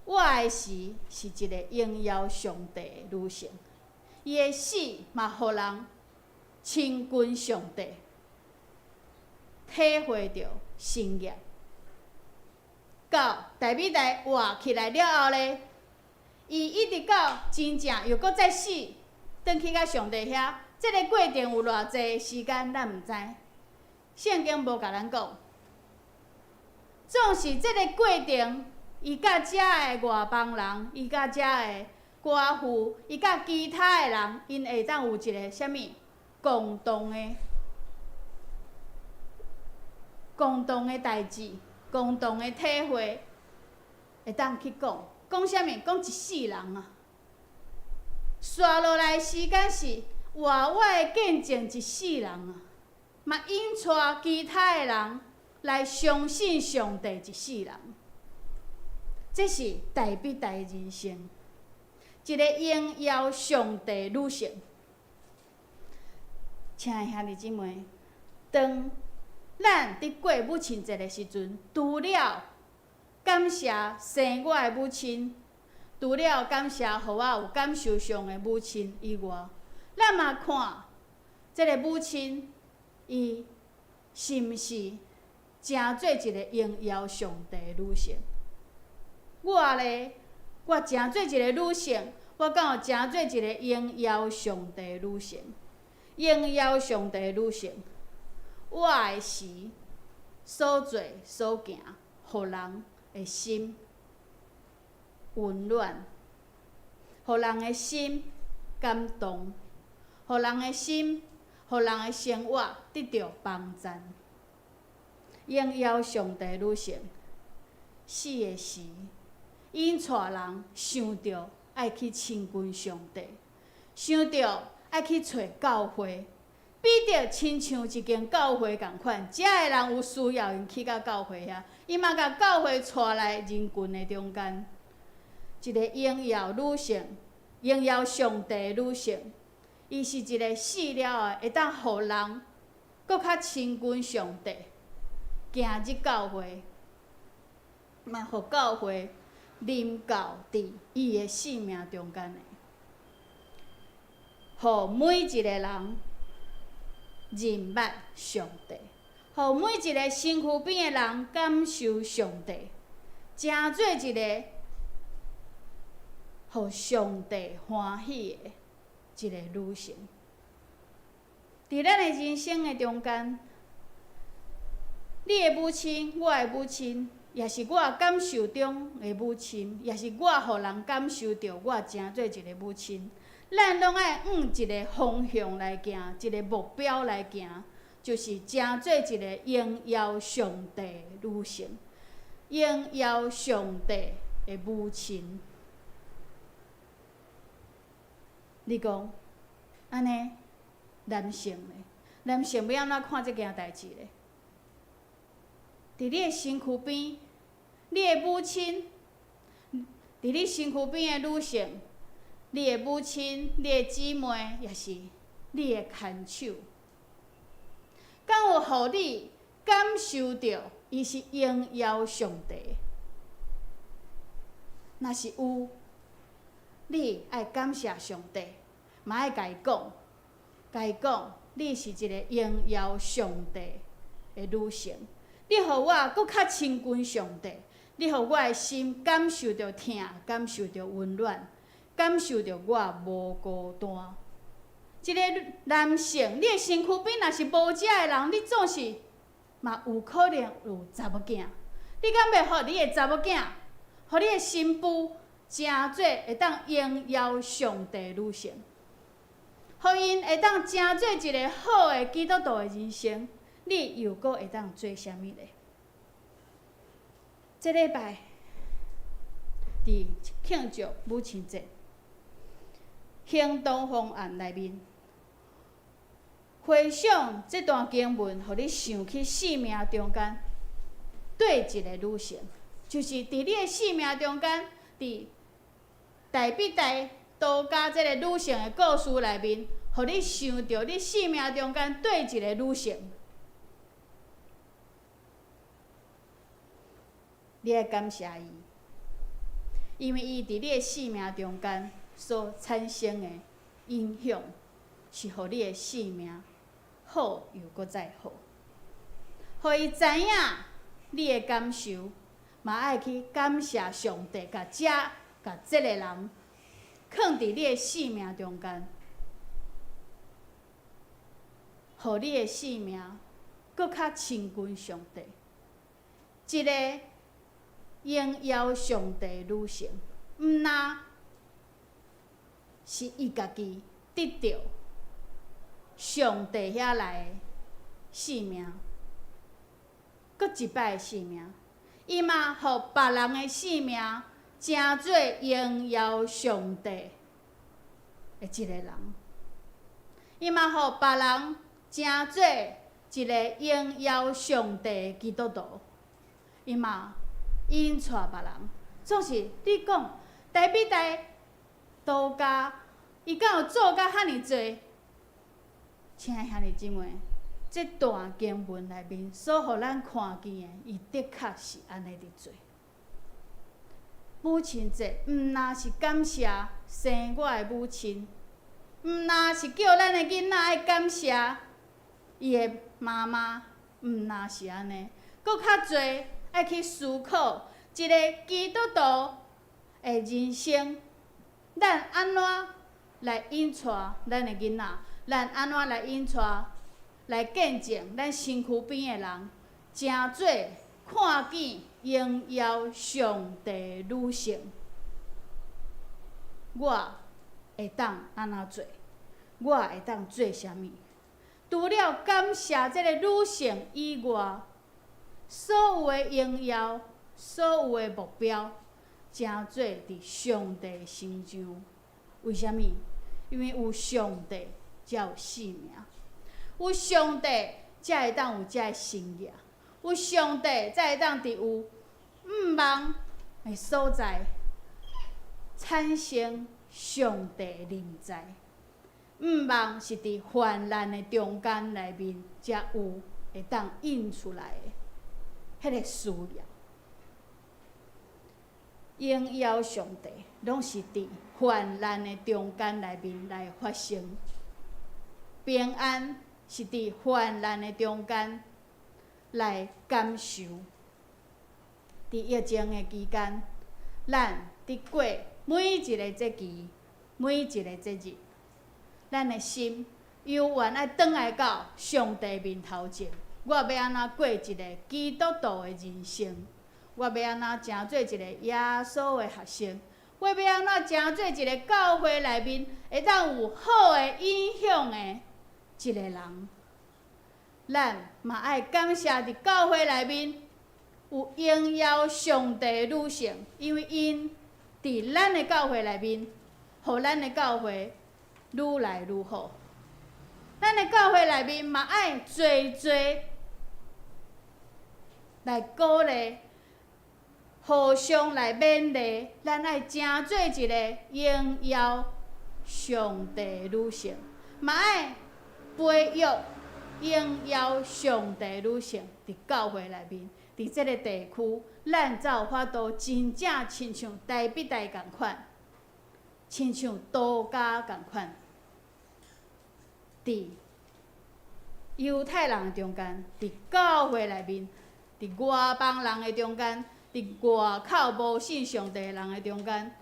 S4: 我诶时是一个荣耀上帝诶女性，伊诶死嘛，互人亲近上帝，体会着神业。到大比大活起来了后呢，伊一直到真正又搁再死，转去到上帝遐。这个过程有偌济时间，咱毋知，圣经无甲咱讲。总是这个过程，伊甲遮个外邦人，伊甲遮个寡妇，伊甲其他个人，因会当有一个啥物共同的代志，共同的体会，会当去讲。讲啥物？讲一世人啊！刷落来时间是活活的见证一世人啊，嘛引带其他的人来相信上帝一世人。这是大比大的人生，一个荣耀上帝女性。亲爱兄弟姊妹，当咱伫过母亲节的时阵，除了感谢生我的母亲，除了感谢互我有感受上的母亲以外，咱嘛看这个母亲，伊是毋是诚做一个荣耀上帝的女性？我咧，我诚做一个女性，我敢有诚做一个荣耀上帝的女性？荣耀上帝的女性，我的时所做所行，互人的心温暖，互人的心感动，互人的心，互人的生活得到帮赞。荣耀上帝女性，死的时，引带人想着爱去亲近上帝，想着爱去找教会，比着亲像一间教会共款，遮个人有需要，因去到教会遐，伊嘛甲教会带来人群的中间。一个荣耀女性，荣耀上帝的女性，伊是一个死了后会当互人搁较亲近上帝，行入教会，嘛互教会临到伫伊的生命中间的。互每一个人认捌上帝，互每一个身躯边的人感受上帝，诚做一个互上帝欢喜的一个女性。伫咱的人生的中间，你的母亲，我的母亲，也是我感受中的母亲，也是我互人感受到我诚做一个母亲。咱拢爱往一个方向来行，一个目标来行，就是诚做一个荣耀上帝的女性，荣耀上帝的母亲。你讲，安尼，男性咧，男性要安怎看这件代志咧？伫你的身躯边，你的母亲，伫你身躯边的女性。你的母亲、你的姊妹，也是你的牵手，敢有互你感受到伊是荣耀上帝？若是有，你爱感谢上帝，嘛爱甲伊讲，你是一个荣耀上帝的女性。你互我搁较亲近上帝，你互我的心感受到疼，感受到温暖。感受到我无孤单。一个男性，你的身躯边若是无遮个人，你总是嘛有可能有查某囝。你敢袂互你的查某囝互你的新妇真做会当荣耀上帝的女性，互因会当真做一个好的基督徒的人生，你又阁会当做啥物呢？这礼拜伫庆祝母亲节，行动方案内面，回想这段经文，互你想起生命中间对一个女性，就是伫你的生命中间，伫大比大多加这个女性的故事内面，互你想到你生命中间对一个女性，你爱感谢伊，因为伊伫你的生命中间所产生的影响，是互你的生命好又搁再好，互伊知影你的感受，嘛爱去感谢上帝，甲这个人放伫你的生命中间，互你的生命搁较亲近上帝，一个荣耀上帝的女性，毋那是伊家己得到上帝遐来的生命，搁一摆的生命，伊嘛互别人的生命真做荣耀上帝的一个人，伊嘛互别人真做一个荣耀上帝的基督徒，伊嘛引带别人。总是你讲大比大多加，伊敢有做甲遐尼济？亲爱兄弟姊妹，这段经文内面所互咱看见的，伊的确是安尼伫做。母亲节毋那是感谢生我的母亲，毋那是叫咱的囡仔爱感谢伊的妈妈，毋那是安尼，搁较侪爱去思考一个基督徒的人生，咱安怎来引带咱的囡仔，咱安怎来引带、来见证咱身躯边的人，真做看见荣耀上帝的女性。我会当安怎做？我会当做啥物？除了感谢这个女性以外，所有的荣耀、所有的目标，真做伫上帝的心上。为虾米？因为有上帝，才有生命；有上帝，才会当有这个生业；有上帝，才会当伫有毋茫的所在产生上帝的临在。毋茫是伫患难的中间内面，才有会当印出来的迄个需要。荣耀上帝，拢是伫患难的中间内面来发生。平安是伫患难的中间来感受。伫疫情的期间，咱伫过每一个节期、每一个节日，咱的心犹原爱转来到上帝面头前。我要安怎过一个基督徒的人生？我要安怎真做一个耶稣的学生？我要安怎真做一个教会内面会当有好的影响的一个人？咱嘛爱感谢伫教会内面有荣耀上帝的女性，因为因伫咱的教会内面，互咱的教会愈来愈好。咱的教会内面嘛爱多来鼓励，互相来勉励，咱爱真做一个荣耀上帝的女性，嘛爱培育荣耀上帝的女性伫教会内面，伫即个地区，咱才有法度真正亲像大比大共款，亲像多加共款，伫犹太人的中间，伫教会内面，伫外邦人的中间，伫外口无信上帝的人的中间，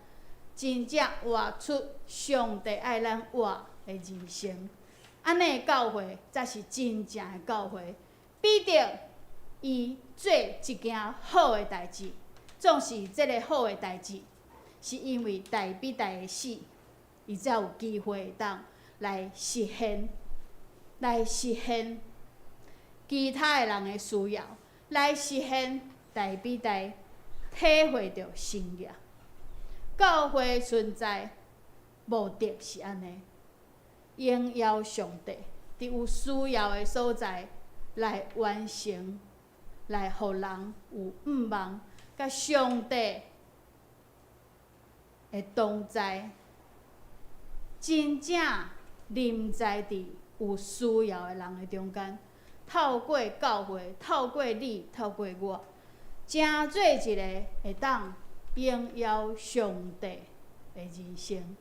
S4: 真正活出上帝爱咱活的人生。安尼的教会才是真正的教会，必定伊做一件好的代志，总是即个好诶代志，是因为大比大诶死，伊才有机会当来实现，其他诶人诶需要，来实现大比大体会着神业。教会存在目的是安尼，荣耀上帝，伫有需要诶所在来完成，来互人有盼望，甲上帝诶同在，真正临在伫有需要诶人诶中间，透过教会，透过你，透过我，成做一个会当荣耀上帝诶人生。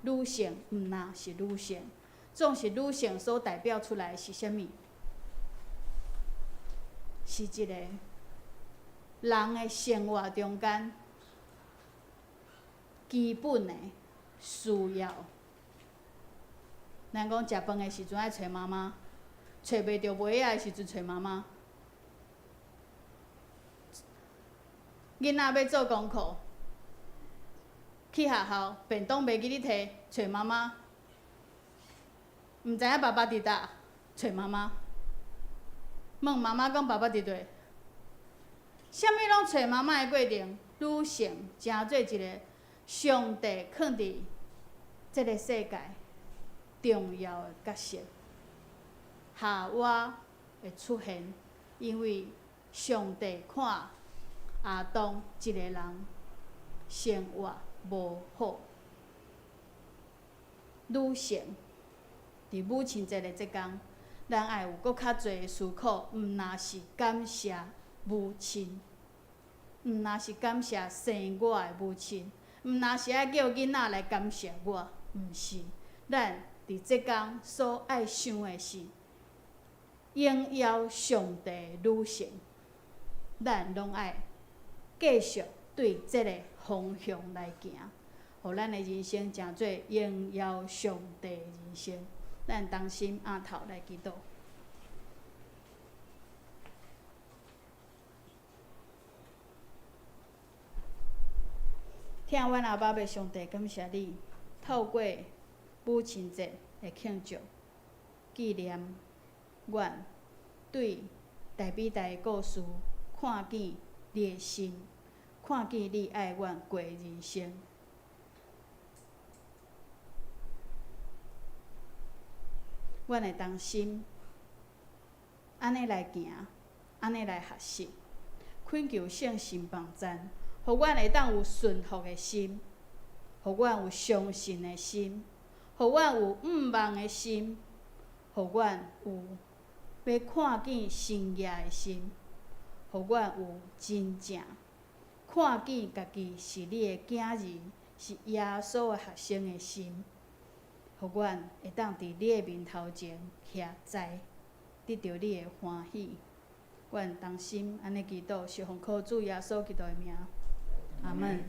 S4: 女性毋那是女性，总是女性所代表出来是啥物？是一个人诶生活中间基本诶需要。咱讲食饭诶时阵爱找妈妈，找袂着鞋仔诶时阵找妈妈。囡仔要做功课，去学校便当袂记咧摕，找妈妈。毋知影爸爸伫倒，找妈妈。问妈妈讲爸爸伫佗？啥物拢找妈妈诶过程，女性成做一个上帝放伫即个世界重要诶角色。夏娃会出现，因为上帝看亚当一个人生活无好，女性伫母亲节的即天，咱爱有搁较侪的思考，毋那是感谢母亲，毋那是感谢生我的母亲，毋那是爱叫囡仔来感谢我，毋是。咱伫即天所爱想的是荣耀上帝的女性，咱拢爱继续对即个方向来行，互咱的人生成做荣耀上帝的人生。咱同心仰头来祈祷。听阮阿爸的上帝，感谢你，透过母亲节的庆祝，纪念阮对大比大的故事，看见你的心，看见你爱阮过的人生。阮会当心安尼来行，安尼来学习，恳求圣神帮赞，互阮会当有顺服的心，互阮有相信的心，互阮有盼望的心，互阮有要看见神业的心，互阮有真正看见家己是你的囝儿，是耶稣的学生的心。互阮会当伫你的面头前徛在，得到你的欢喜。阮同心安尼祈祷，是奉靠主耶稣基督的名，阿门。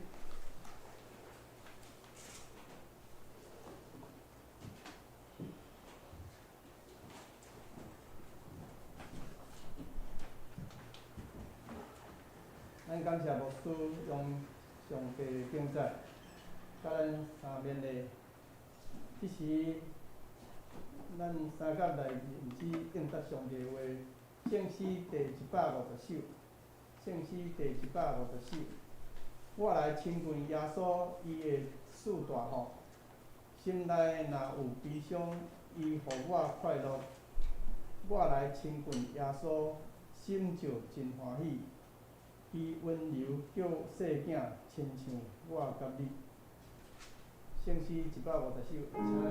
S1: 咱感谢牧师用上帝的敬载，甲咱三面的。即时，咱三甲来认知应答上帝的话，圣诗第150首，圣诗第150首。我来亲近耶稣，伊会赐大福。心内若有悲伤，伊互我快乐。我来亲近耶稣，心就真欢喜。伊温柔叫细囝，亲像我甲你。圣诗150首，请起来。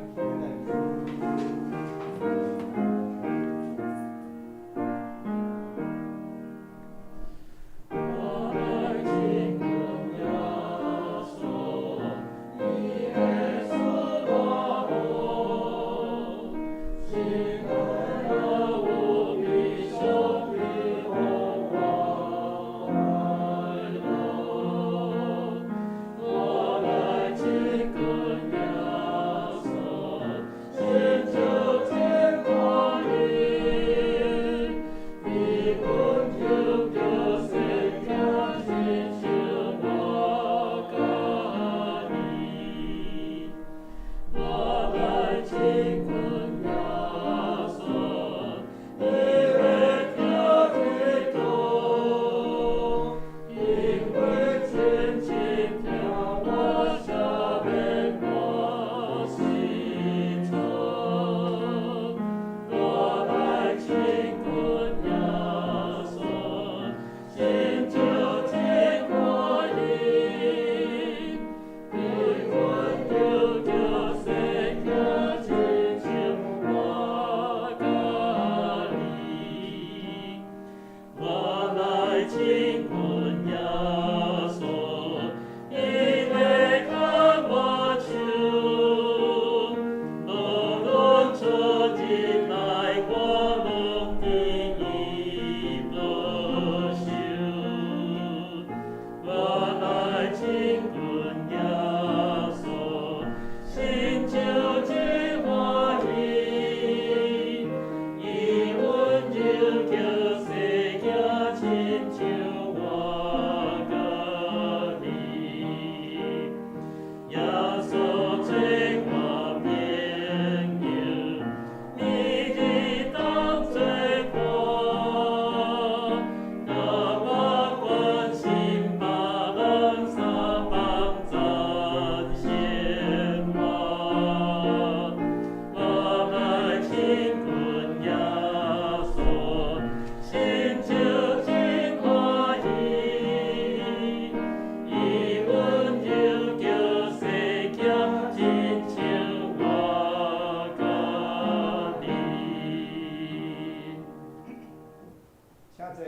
S1: 请坐。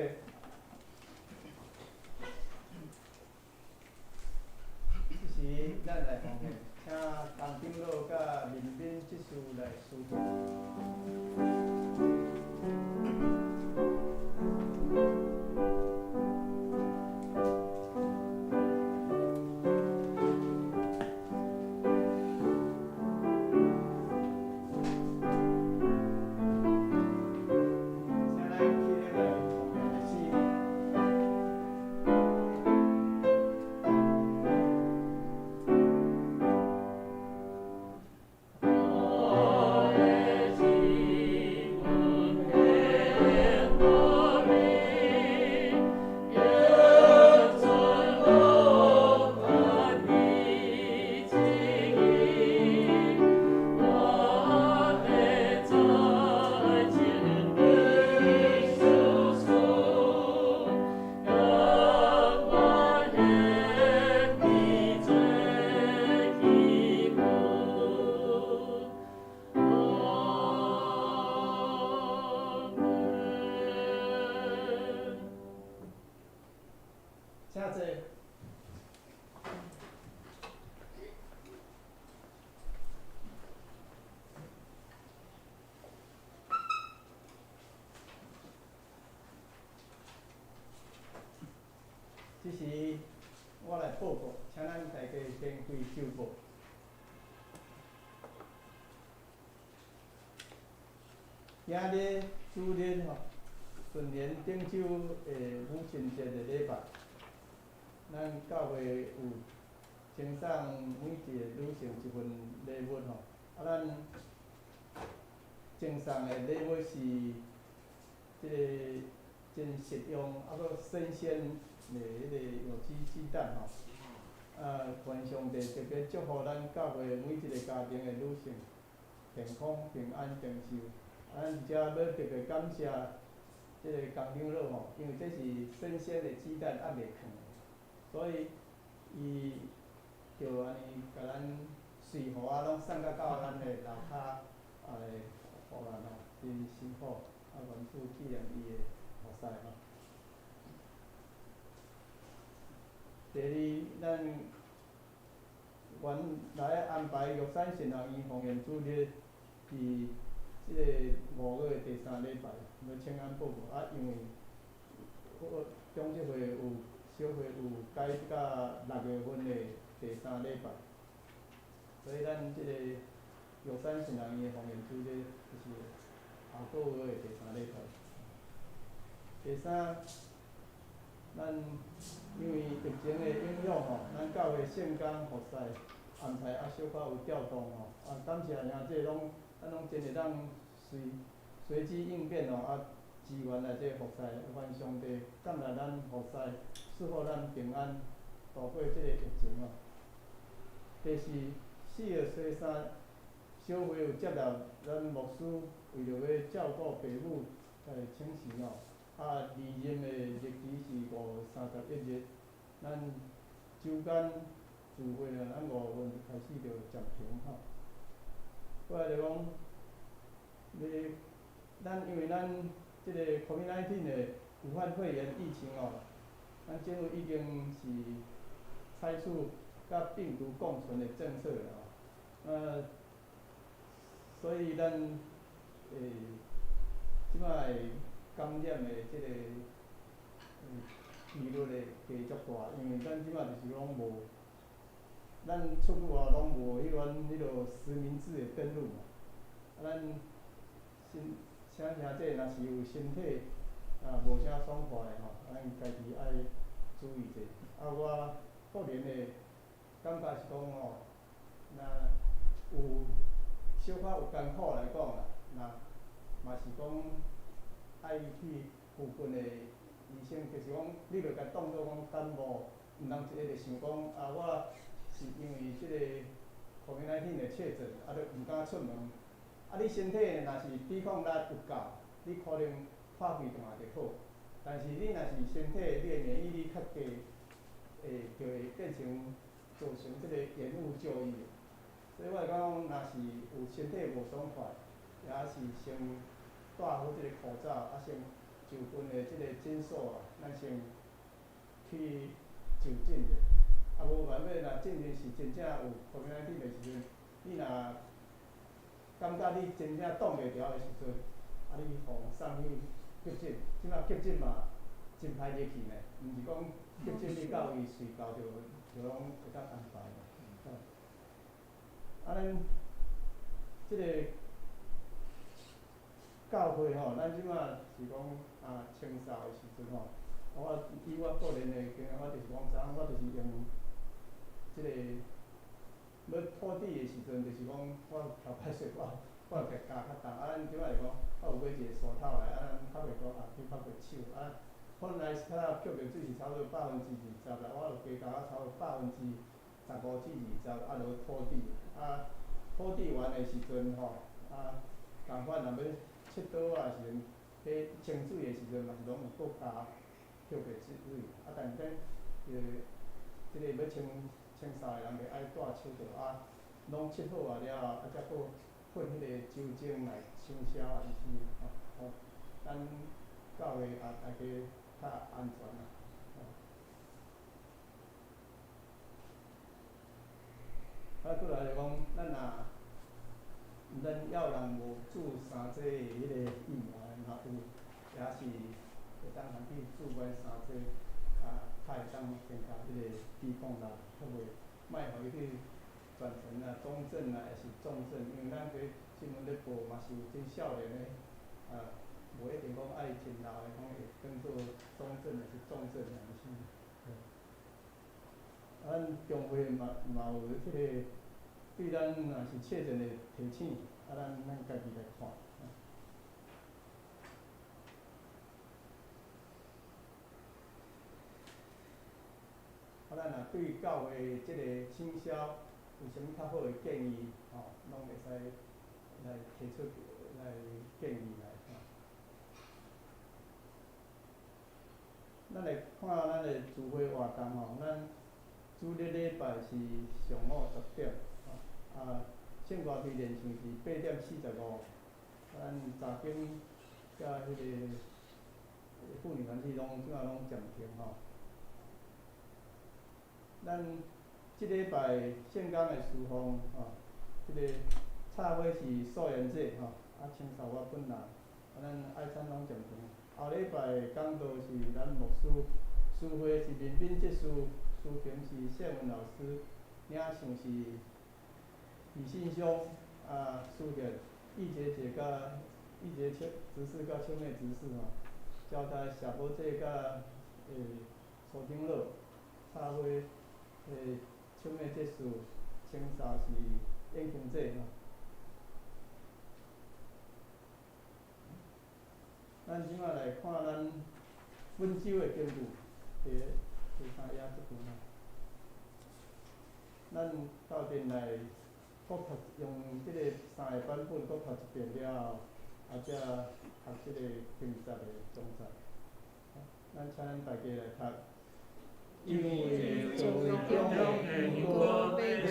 S1: 这时咱来奉献，请江长老甲民兵执事来书记。请坐。这时我来报告，请咱大家先开手报。今日主日吼，顺年顶首的母亲节的礼拜，咱教会有赠送每一个女性一份礼物吼，咱赠送的礼物是即个真实用阁新鲜的迄个有机鸡蛋吼。愿上帝特别祝福咱教会每一个家庭的女性健康、平安、长寿。而且要特别感谢即个江长老吼，因为这是新鲜的鸡蛋还袂囥，所以伊就安尼甲咱随和拢送到咱的楼骹，互咱吼真辛苦，愿主纪念伊的服侍吼。第二，咱原来安排玉山神学院奉献主日伫即个5月第3礼拜，要请安报告因为中职会有小会有改到6月份的第3礼拜，所以咱即个玉山神学院的奉献主日就是后个月的第3礼拜。第三，咱因为疫情的影响吼，咱教会圣工服侍安排小可有调动吼，感谢兄弟拢，咱拢真会当随机应变支援来这服侍，愿上帝感谢咱服侍，赐福咱平安度过这个疫情哦。第四，4月初3，小会有接纳咱牧师为着要照顾爸母来请辞哦。离任的日期是5月31日，咱周间聚会咱5月份开始就暂停吼。过来就讲，因为咱即个 COVID-19 的武汉肺炎疫情咱政府已经是采取甲病毒共存的政策了所以咱即摆感染的即个几率会加足大，因为咱即摆就是讲无，咱出去拢无迄个实名制的登录嘛，咱请兄弟若是有身体无啥爽快的咱家己爱注意者。我个人的感觉是讲若有小可有艰苦来讲嘛是讲爱去附近的医生，就是讲你着甲当作讲感冒，毋通一个就想讲我是因为即个 COVID-19 的确诊，就毋敢出门。你身体若是抵抗力有够，你可能拍开就嘛会好。但是你若是身体你的免疫力较低，就会变成造成即个延误就医。所以我会讲，若是有身体无爽快，也是先戴好即个口罩，先就近的即个诊所啊，咱先去就诊者。啊无万要若证明是真正有 COVID-19 的时阵，你若感觉你真正挡袂牢的时阵，啊你互送去急诊，即摆急诊嘛真歹入去呢，毋是讲急诊你到位随到就拢会当安排的。啊，咱即个教会吼，咱即摆是讲清扫的时阵吼，我以我个人的经验，我就是讲昨昏我就是用即个要拖地的时阵，就是讲我头摆说我着加较重，咱即摆是讲我有买一个梳头来，咱较袂讲去抹过手，本来较早吸着水是差不多20%啦，我着加到差不多15%至20%，落拖地，拖地完的时阵吼，共款若要切倒啊时阵，迄清水的时阵嘛是拢有搁加吸过水，但是即个要清扫的人着爱带手套，拢切好了后，才搁喷迄个酒精来清消安尼吼，咱教会大家较安全啦。过来就讲，咱要人无注3剂的迄个疫苗，有也是会当通去注满3剂，才会当增加迄个抵抗力，较莫互伊去转成中症还是重症，因为咱这新闻咧报嘛是有真少年的，无一定讲爱真老的，讲会当做中症还是重症安尼。咱中会嘛有迄个，对咱若是确诊的提醒，咱家己来看。咱若对教会即个清消有啥物较好的建议，拢会使来提出来建议来。咱来看咱的聚会活动吼，咱主日礼拜是上午10点，圣歌队练唱是8点45，咱查经甲迄个妇女团体拢即摆拢暂停吼。咱即礼拜圣工的侍奉即个插花是素颜节清扫我本人，咱爱餐拢暂停。后礼拜讲道是咱牧师，诗会是民兵结束，诗评是谢文老师，领唱是李信兄，书记义节姐甲义节执事甲秋妹执事交代社保节甲苏丁乐，插花秋妹结束，清扫是燕庆节咱即摆来看咱本周的经句，第3页即边咱斗阵来搁读用即个3个版本搁读一遍了后，才读即个今集的中集。咱请咱大家来读。因为作为中的因果被罪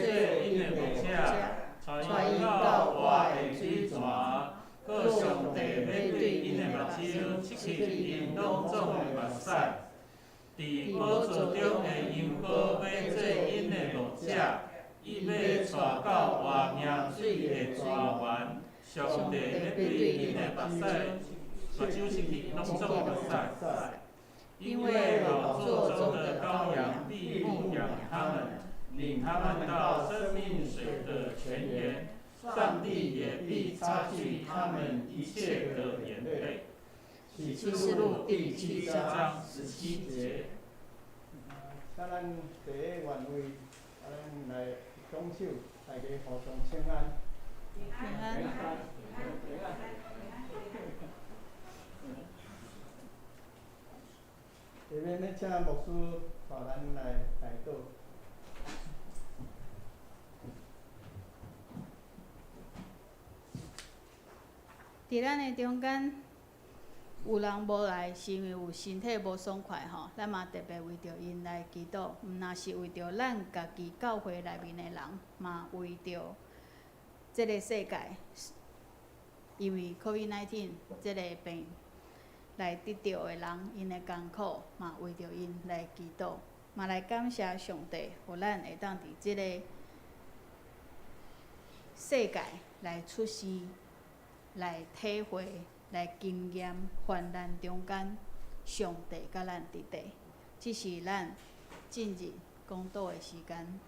S1: 因的无者，带因到我的水泉，各上帝要对因的目睭拭去因拢总的目屎。伫宝座中的因果被罪因的无者，伊要带到活命水的泉源，上帝要对因的目睭拭去因拢总的目屎。因为宝座中的羔羊必牧养他们，领他们到生命水的泉源，上帝也必擦去他们一切的眼泪。启示录第7章17节。咱第一愿为，咱来拱手，大家互相请安。
S4: 平安。
S1: 下面要请牧师带咱来代祷。
S4: 伫咱的中间，有人无来，是因为有身体无爽快吼，咱嘛特别为着因来祈祷。毋若是为着咱家己教会内面的人，嘛为着即个世界，因为 COVID-19 即个病来得到的人，因的艰苦，嘛为着因来祈祷，嘛来感谢上帝，互咱会当伫即个世界来出生，来体会，来经验患难中间上帝甲咱伫地。这是咱进入讲道的时间。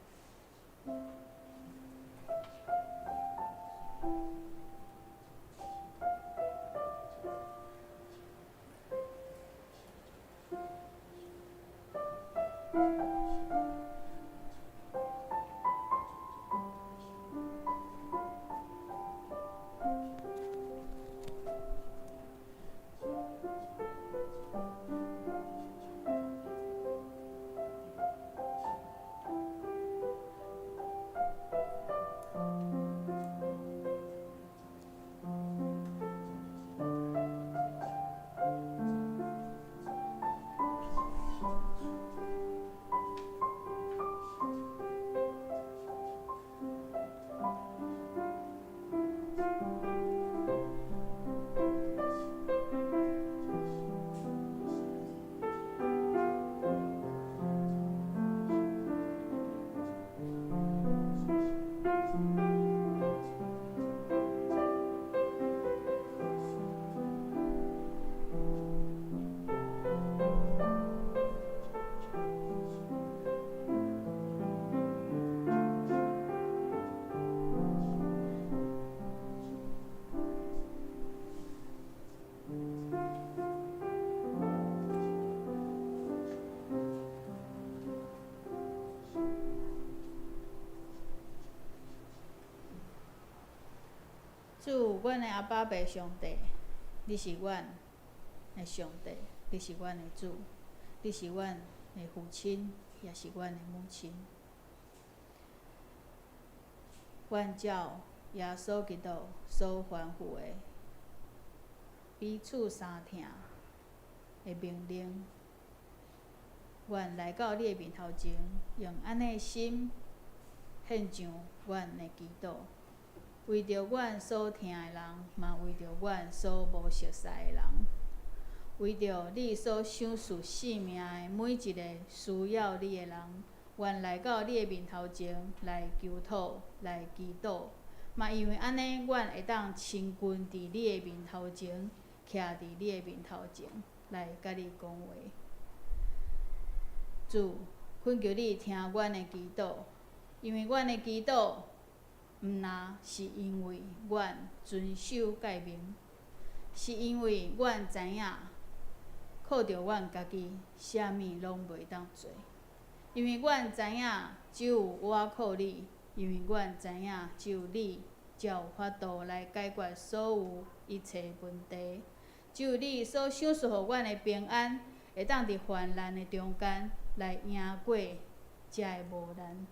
S4: 主，阮的阿爸爸上帝，你是阮的上帝，你是阮的主，你是阮的父亲，也是阮的母亲。阮照耶稣基督所吩咐的彼此相疼的命令，阮来到你的面头前，用安尼心献上阮的祈祷。为着阮所疼的人，嘛为着阮所无熟悉的人，为着你所赏赐性命的每一个需要你的人，愿来到你的面头前来求讨、来祈祷。嘛因为安尼，阮会当亲近伫你的面头前，徛伫你的面头前，来甲你讲话。主，恳求你听阮的祈祷，因为阮的祈祷。毋那是因为阮遵守诫命，是因为阮知影，靠着阮家己，啥物拢袂当做。因为阮知影，只有我靠你；因为阮知影，只有你才有法度来解决所有一切问题。只有你所赏赐互阮的平安，会当伫患难的中间来赢过遮的无难。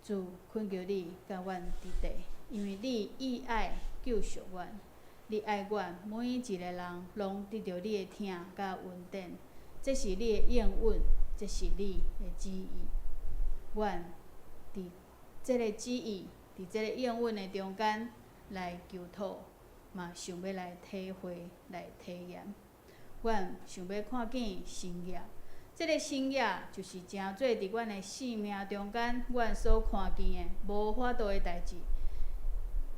S4: 主，恳求你甲阮伫地，因为你意爱救赎阮，你爱阮每一个人拢得到你的疼甲恩典，这是你的应允，这是你的旨意。阮伫这个旨意，伫这个应允的中间来求讨，嘛想要来体会、来体验。阮想要看见新业。这个新业就是真做伫阮的生命中间，阮所看见的无法度的代志，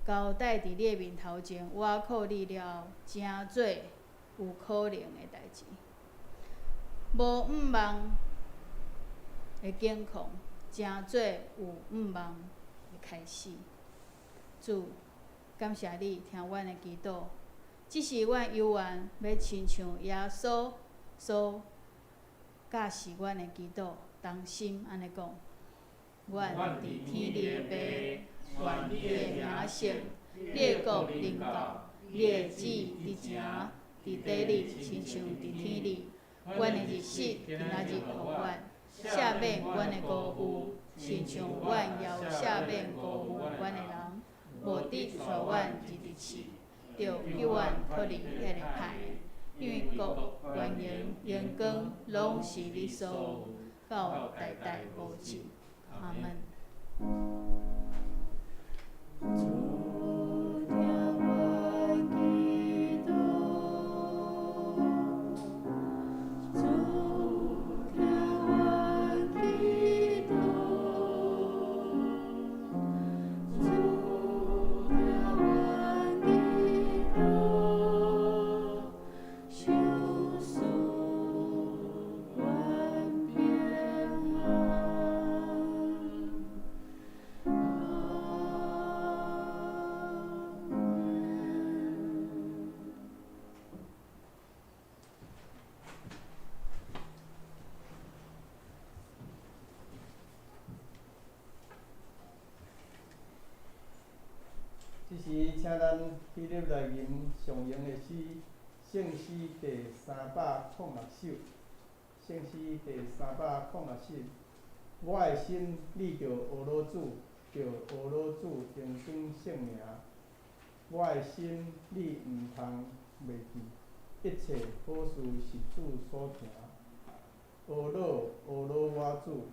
S4: 交代伫你的面头前，我靠你了后，真做有可能的代志，无毋望的境况，真做有毋望的开始。主，感谢你听阮的祈祷，这是阮犹原要亲像耶稣所教示阮的祈祷，同心安尼讲：阮伫天里的爸，愿你的名圣，你的国临到，你的旨意伫正伫地里，亲像伫天里。阮的日食今仔日互阮，赦免阮的辜负，亲像阮也有赦免辜负阮的人，无得带阮入地试，着救阮脱离迄个歹的。因为国、权柄、荣光，拢是你所有，到代代无尽。阿门。主听我祈祷。
S1: 日来吟上用的诗，圣诗第306首。圣诗第306首。我的心立着俄罗主，着俄罗主永生圣名。我的心，你毋通袂记，一切好事是主所行。俄罗我主，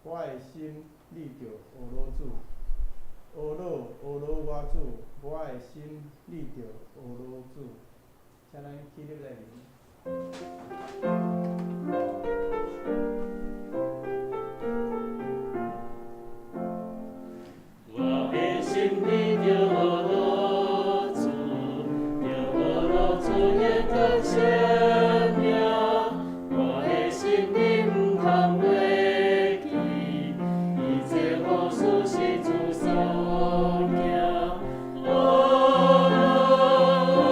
S1: 我的心立着俄罗主。俄罗我主，我的心立着俄罗主。请咱起立来念。
S3: 我的心里有俄罗斯，有俄罗斯也的生命。我的心里唔通袂记，一切好事是主所行。俄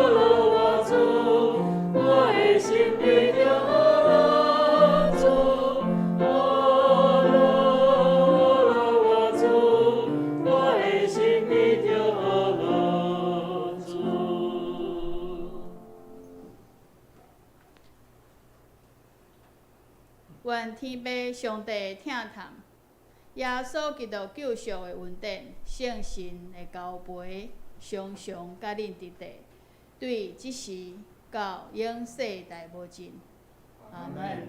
S3: 罗我主，我的心里有俄罗斯，俄罗我主。我的心里就俄罗斯。
S4: 愿天父上帝疼痛，耶稣基督救赎的恩典，圣神的交陪，常常甲恁伫地，对即时到永世代无尽。阿门。